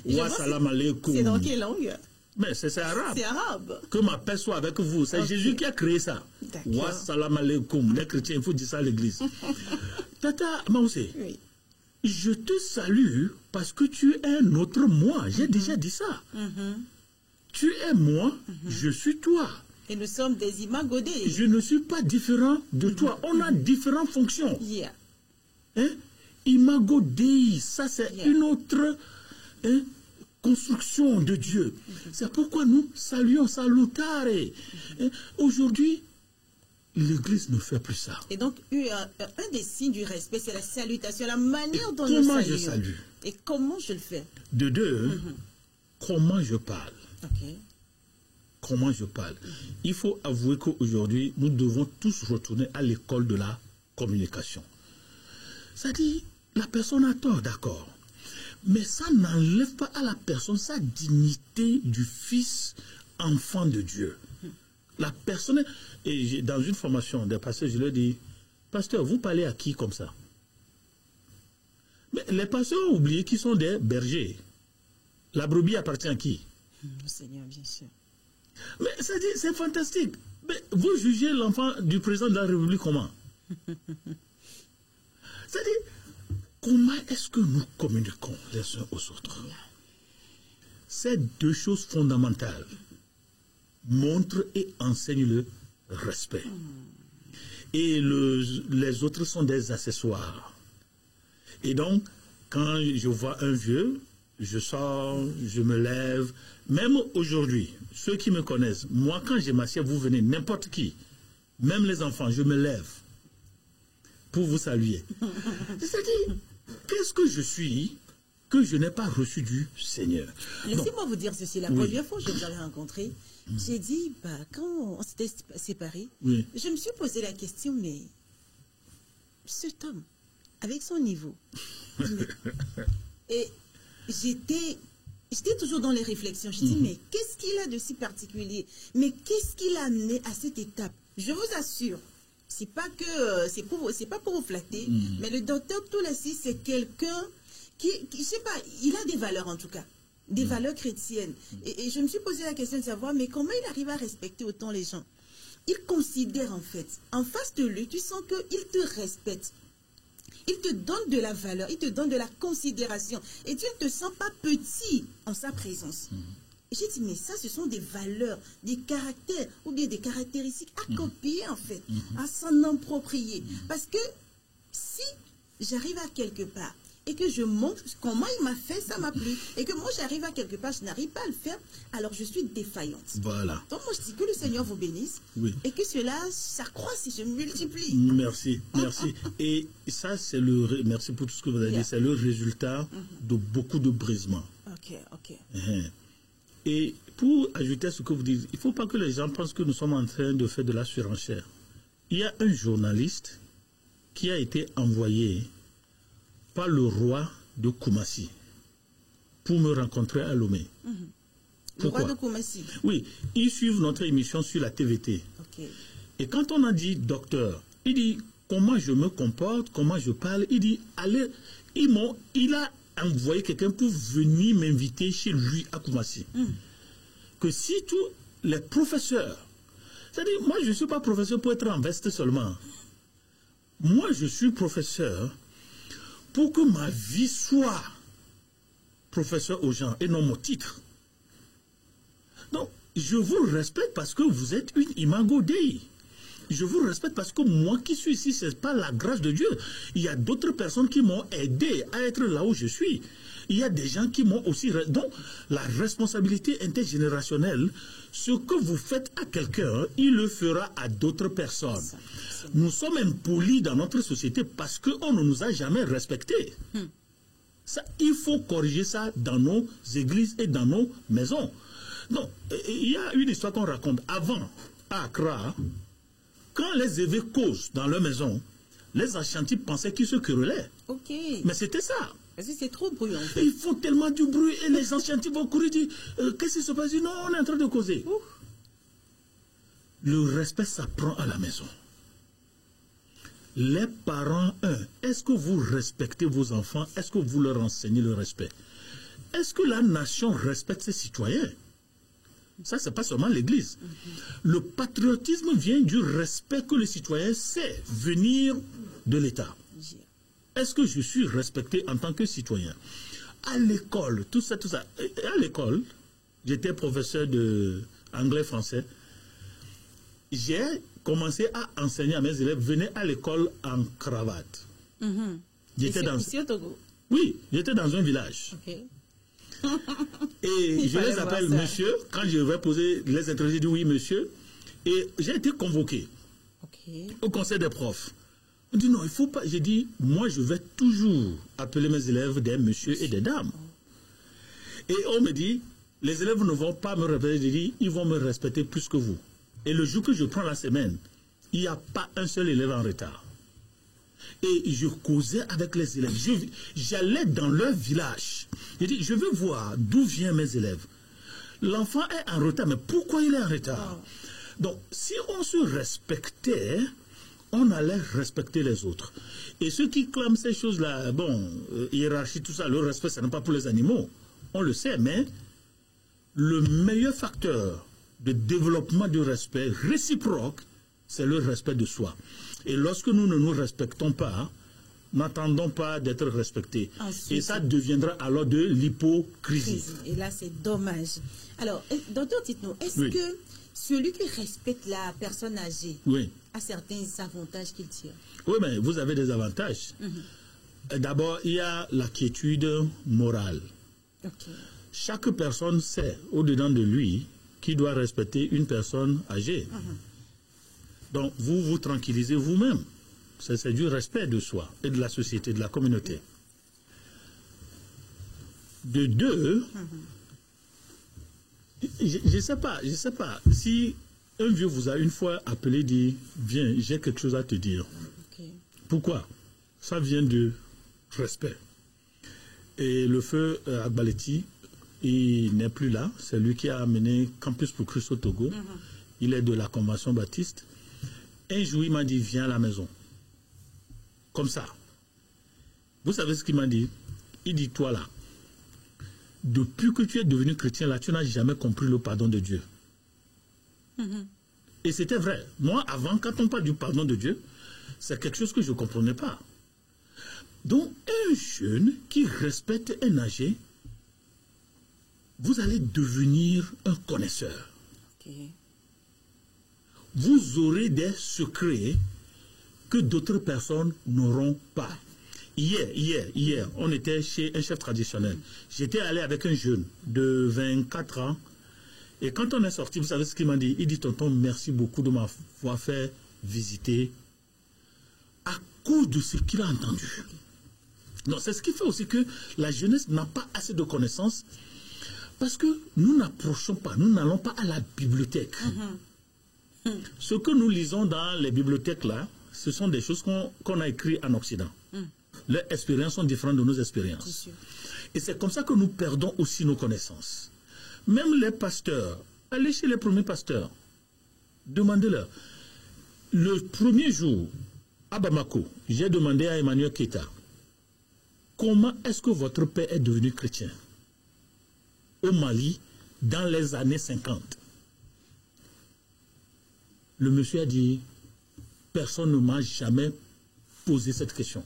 Wa salam aleikum. C'est dans quelle langue? Mais c'est arabe. C'est arabe. Que ma paix soit avec vous. C'est Jésus qui a créé ça. Wa salam aleikum. Les chrétiens, il faut dire ça à l'église. Tata Maoussé, je te salue parce que tu es un autre moi. J'ai déjà dit ça. Tu es moi, je suis toi. Et nous sommes des imago Dei. Je ne suis pas différent de toi. On a différentes fonctions. Imago Dei, ça c'est une autre construction de Dieu. C'est pourquoi nous saluons, salutare. Aujourd'hui, l'Église ne fait plus ça. Et donc, un des signes du respect, c'est la salutation, la manière dont nous saluons. Comment je salue? Et comment je le fais? De deux, comment je parle? comment je parle. Il faut avouer qu'aujourd'hui, nous devons tous retourner à l'école de la communication. C'est-à-dire, la personne a tort, d'accord. Mais ça n'enlève pas à la personne sa dignité du fils enfant de Dieu. La personne, et dans une formation des pasteurs, je leur dis, pasteur, vous parlez à qui comme ça? Mais les pasteurs ont oublié qu'ils sont des bergers. La brebis appartient à qui? Le Seigneur, bien sûr. Mais c'est fantastique. Mais vous jugez l'enfant du président de la République comment? C'est-à-dire, comment est-ce que nous communiquons les uns aux autres? Ces deux choses fondamentales montrent et enseignent le respect. Et les autres sont des accessoires. Et donc, quand je vois un vieux, je sors, je me lève. Même aujourd'hui, ceux qui me connaissent, moi quand je m'assieds, vous venez, n'importe qui, même les enfants, je me lève pour vous saluer. C'est-à-dire, qu'est-ce que je suis que je n'ai pas reçu du Seigneur? Laissez-moi vous dire ceci. La première fois que je vous avais rencontré, j'ai dit, quand on s'était séparés, je me suis posé la question, mais cet homme, avec son niveau, et j'étais toujours dans les réflexions. Je dis, mais qu'est-ce qu'il a de si particulier? Mais qu'est-ce qu'il a amené à cette étape? Je vous assure, c'est pas pour vous flatter, mais le docteur Toulassi, c'est quelqu'un qui, je sais pas, il a des valeurs en tout cas, des valeurs chrétiennes. Et je me suis posé la question de savoir, mais comment il arrive à respecter autant les gens? Il considère en fait, en face de lui, tu sens qu'il te respecte. Il te donne de la valeur, il te donne de la considération. Et tu ne te sens pas petit en sa présence. J'ai dit, mais ça, ce sont des valeurs, des caractères, ou bien des caractéristiques à copier, en fait, à s'en approprier. Parce que si j'arrive à quelque part et que je montre comment il m'a fait, ça m'a plu, et que moi, j'arrive à quelque part, je n'arrive pas à le faire, alors je suis défaillante. Voilà. Donc, moi, je dis que le Seigneur vous bénisse, et que cela s'accroisse et se multiplie. Merci, merci. Et ça, c'est merci pour tout ce que vous avez dit, c'est le résultat de beaucoup de brisements. Ok. Et pour ajouter à ce que vous dites, il ne faut pas que les gens pensent que nous sommes en train de faire de la surenchère. Il y a un journaliste qui a été envoyé par le roi de Koumassi pour me rencontrer à Lomé. Le roi de Koumassi? Oui, ils suivent notre émission sur la TVT. Et quand on a dit docteur, il dit comment je me comporte, comment je parle, il dit allez, il a envoyé quelqu'un pour venir m'inviter chez lui à Koumassi. Que si tous les professeurs, c'est-à-dire moi je ne suis pas professeur pour être en veste seulement. Moi je suis professeur pour que ma vie soit professeur aux gens et non mon titre. Donc je vous respecte parce que vous êtes une imago Dei. Je vous respecte parce que moi qui suis ici, ce n'est pas la grâce de Dieu. Il y a d'autres personnes qui m'ont aidé à être là où je suis. Il y a des gens qui m'ont aussi... Donc, la responsabilité intergénérationnelle, ce que vous faites à quelqu'un, il le fera à d'autres personnes. Nous sommes impolis dans notre société parce qu'on ne nous a jamais respectés. Ça, il faut corriger ça dans nos églises et dans nos maisons. Donc, il y a une histoire qu'on raconte. Avant, à Accra, quand les évêques causent dans leur maison, les Ashantis pensaient qu'ils se querellaient. Mais c'était ça. Parce que c'est trop bruyant. En fait. Ils font tellement du bruit et les Ashantis vont courir dire qu'est-ce qui se passe? Non, on est en train de causer. Le respect s'apprend à la maison. Les parents, est-ce que vous respectez vos enfants? Est-ce que vous leur enseignez le respect? Est-ce que la nation respecte ses citoyens? Ça, ce n'est pas seulement l'Église. Le patriotisme vient du respect que le citoyen sait venir de l'État. Est-ce que je suis respecté en tant que citoyen? À l'école, tout ça. À l'école, j'étais professeur d'anglais-français. J'ai commencé à enseigner à mes élèves, venez à l'école en cravate. J'étais ici au Togo? Oui, j'étais dans un village. Et je les appelle monsieur. Quand je vais poser les interviews, je dis oui, monsieur. Et j'ai été convoqué au conseil des profs. On dit non, il ne faut pas. J'ai dit, moi, je vais toujours appeler mes élèves des messieurs et des dames. Et on me dit, les élèves ne vont pas me respecter, ils vont me respecter plus que vous. Et le jour que je prends la semaine, il n'y a pas un seul élève en retard. Et je causais avec les élèves. J'allais dans leur village. Je dis, je veux voir d'où viennent mes élèves. L'enfant est en retard, mais pourquoi il est en retard? Donc, si on se respectait, on allait respecter les autres. Et ceux qui clament ces choses-là, bon, hiérarchie, tout ça, le respect, ce n'est pas pour les animaux. On le sait, mais le meilleur facteur de développement du respect réciproque, c'est le respect de soi. Et lorsque nous ne nous respectons pas, n'attendons pas d'être respectés. Ensuite, et ça deviendra alors de l'hypocrisie. Et là, c'est dommage. Alors, docteur, dites-nous, est-ce que celui qui respecte la personne âgée a certains avantages qu'il tire? Oui, mais vous avez des avantages. D'abord, il y a la quiétude morale. Chaque personne sait, au-dedans de lui, qu'il doit respecter une personne âgée. Donc, vous vous tranquillisez vous-même. C'est du respect de soi et de la société, de la communauté. De deux, je ne sais pas, si un vieux vous a une fois appelé, dit, viens, j'ai quelque chose à te dire. Pourquoi? Ça vient du respect. Et le feu Agbaleti, il n'est plus là. C'est lui qui a amené Campus pour Christ au Togo. Il est de la Convention baptiste. Un jour, il m'a dit, viens à la maison. Comme ça. Vous savez ce qu'il m'a dit? Il dit, toi là, depuis que tu es devenu chrétien là, tu n'as jamais compris le pardon de Dieu. Et c'était vrai. Moi, avant, quand on parle du pardon de Dieu, c'est quelque chose que je ne comprenais pas. Donc, un jeune qui respecte un âgé, vous allez devenir un connaisseur. Vous aurez des secrets que d'autres personnes n'auront pas. Hier, on était chez un chef traditionnel. J'étais allé avec un jeune de 24 ans. Et quand on est sorti, vous savez ce qu'il m'a dit? Il dit, tonton, merci beaucoup de m'avoir fait visiter à cause de ce qu'il a entendu. Donc, c'est ce qui fait aussi que la jeunesse n'a pas assez de connaissances parce que nous n'approchons pas, nous n'allons pas à la bibliothèque. Ce que nous lisons dans les bibliothèques là, ce sont des choses qu'on a écrites en Occident. Leurs expériences sont différentes de nos expériences. Et c'est comme ça que nous perdons aussi nos connaissances. Même les pasteurs, allez chez les premiers pasteurs, demandez-leur. Le premier jour, à Bamako, j'ai demandé à Emmanuel Keita, comment est-ce que votre père est devenu chrétien au Mali dans les années 50? Le monsieur a dit, personne ne m'a jamais posé cette question.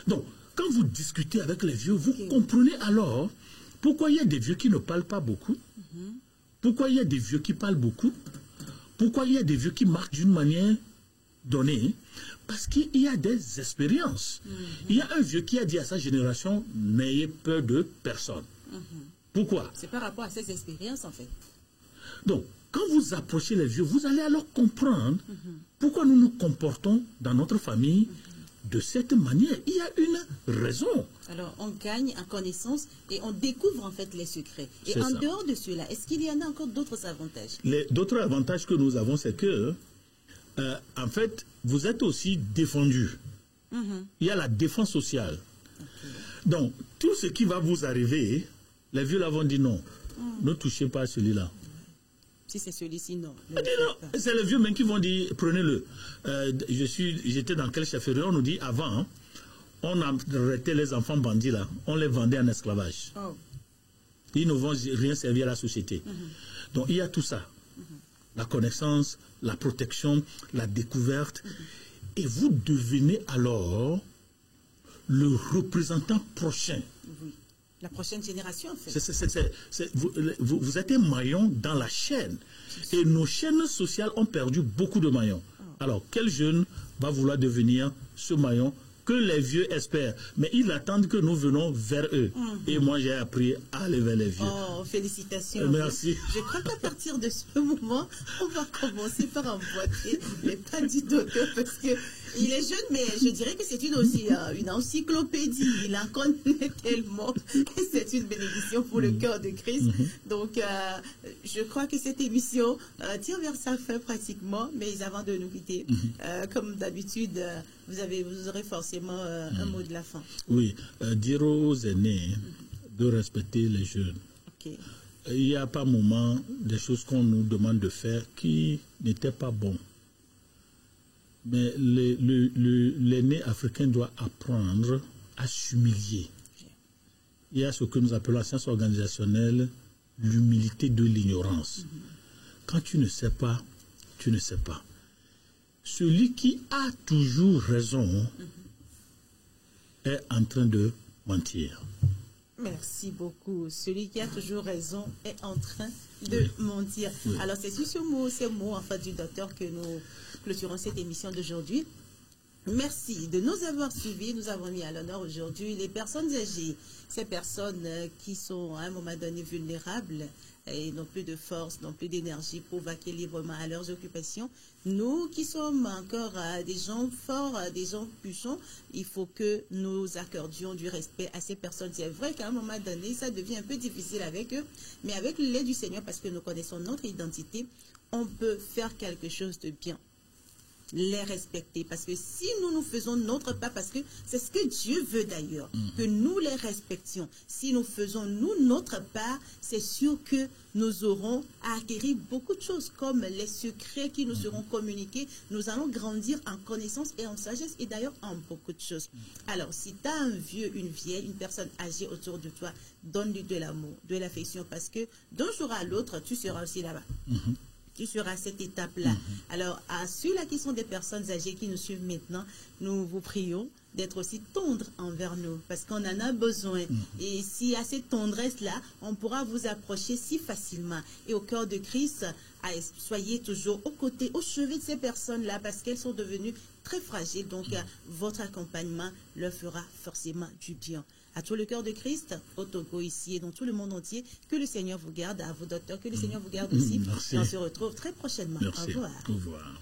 Donc, quand vous discutez avec les vieux, vous comprenez alors pourquoi il y a des vieux qui ne parlent pas beaucoup, pourquoi il y a des vieux qui parlent beaucoup, pourquoi il y a des vieux qui marchent d'une manière donnée, parce qu'il y a des expériences. Il y a un vieux qui a dit à sa génération, n'ayez peur de personne. Pourquoi? C'est par rapport à ces expériences en fait. Donc, quand vous approchez les vieux, vous allez alors comprendre pourquoi nous nous comportons dans notre famille de cette manière. Il y a une raison. Alors, on gagne en connaissance et on découvre en fait les secrets. Et en dehors de cela, est-ce qu'il y en a encore d'autres avantages? D'autres avantages que nous avons, c'est que, en fait, vous êtes aussi défendu. Il y a la défense sociale. Donc, tout ce qui va vous arriver, les vieux là vont dire non, ne touchez pas à celui-là. Si c'est celui-ci, non. C'est les vieux même qui vont dire, prenez-le. J'étais dans quel chefferie? On nous dit, avant, on arrêtait les enfants bandits là, on les vendait en esclavage. Ils ne vont rien servir à la société. Donc il y a tout ça. La connaissance, la protection, la découverte. Et vous devenez alors le représentant prochain. La prochaine génération, en fait. Vous êtes un maillon dans la chaîne. Et nos chaînes sociales ont perdu beaucoup de maillons. Alors, quel jeune va vouloir devenir ce maillon que les vieux espèrent? Mais ils attendent que nous venons vers eux. Et moi, j'ai appris à aller vers les vieux. Oh, félicitations. Merci. Je crois qu'à partir de ce moment, on va commencer par emboîter les pas du docteur parce que Il est jeune, mais je dirais que c'est une encyclopédie. Il en connaît tellement. C'est une bénédiction pour le cœur de Christ. Donc, je crois que cette émission tire vers sa fin pratiquement. Mais avant de nous quitter, comme d'habitude, vous aurez forcément un mot de la fin. Oui, dire aux aînés de respecter les jeunes. Okay. Il n'y a pas un moment des choses qu'on nous demande de faire qui n'étaient pas bons. Mais l'aîné africain doit apprendre à s'humilier. Il y a ce que nous appelons la science organisationnelle, l'humilité de l'ignorance. Quand tu ne sais pas, tu ne sais pas. Celui qui a toujours raison est en train de mentir. Merci beaucoup. Celui qui a toujours raison est en train de mentir. Oui. Alors, c'est sur ces mots en fait, du docteur que nous clôturons cette émission d'aujourd'hui. Merci de nous avoir suivis. Nous avons mis à l'honneur aujourd'hui les personnes âgées, ces personnes qui sont à un moment donné vulnérables et n'ont plus de force, n'ont plus d'énergie pour vaquer librement à leurs occupations. Nous qui sommes encore des gens forts, des gens puissants, il faut que nous accordions du respect à ces personnes. C'est vrai qu'à un moment donné, ça devient un peu difficile avec eux, mais avec l'aide du Seigneur, parce que nous connaissons notre identité, on peut faire quelque chose de bien. Les respecter, parce que si nous faisons notre part, parce que c'est ce que Dieu veut d'ailleurs, que nous les respections. Si nous faisons notre part, c'est sûr que nous aurons à acquérir beaucoup de choses, comme les secrets qui nous seront communiqués. Nous allons grandir en connaissance et en sagesse, et d'ailleurs en beaucoup de choses. Alors, si tu as un vieux, une vieille, une personne âgée autour de toi, donne-lui de l'amour, de l'affection, parce que d'un jour à l'autre, tu seras aussi là-bas. Tu seras à cette étape-là. Alors, à ceux-là qui sont des personnes âgées qui nous suivent maintenant, nous vous prions d'être aussi tendres envers nous, parce qu'on en a besoin. Et si à cette tendresse-là, on pourra vous approcher si facilement. Et au cœur de Christ, soyez toujours aux côtés, au chevet de ces personnes-là, parce qu'elles sont devenues très fragiles. Donc, votre accompagnement leur fera forcément du bien. À tout le cœur de Christ, au Togo ici et dans tout le monde entier, que le Seigneur vous garde, à vos docteurs, que le Seigneur vous garde aussi. Merci. On se retrouve très prochainement. Merci. Au revoir. Au revoir.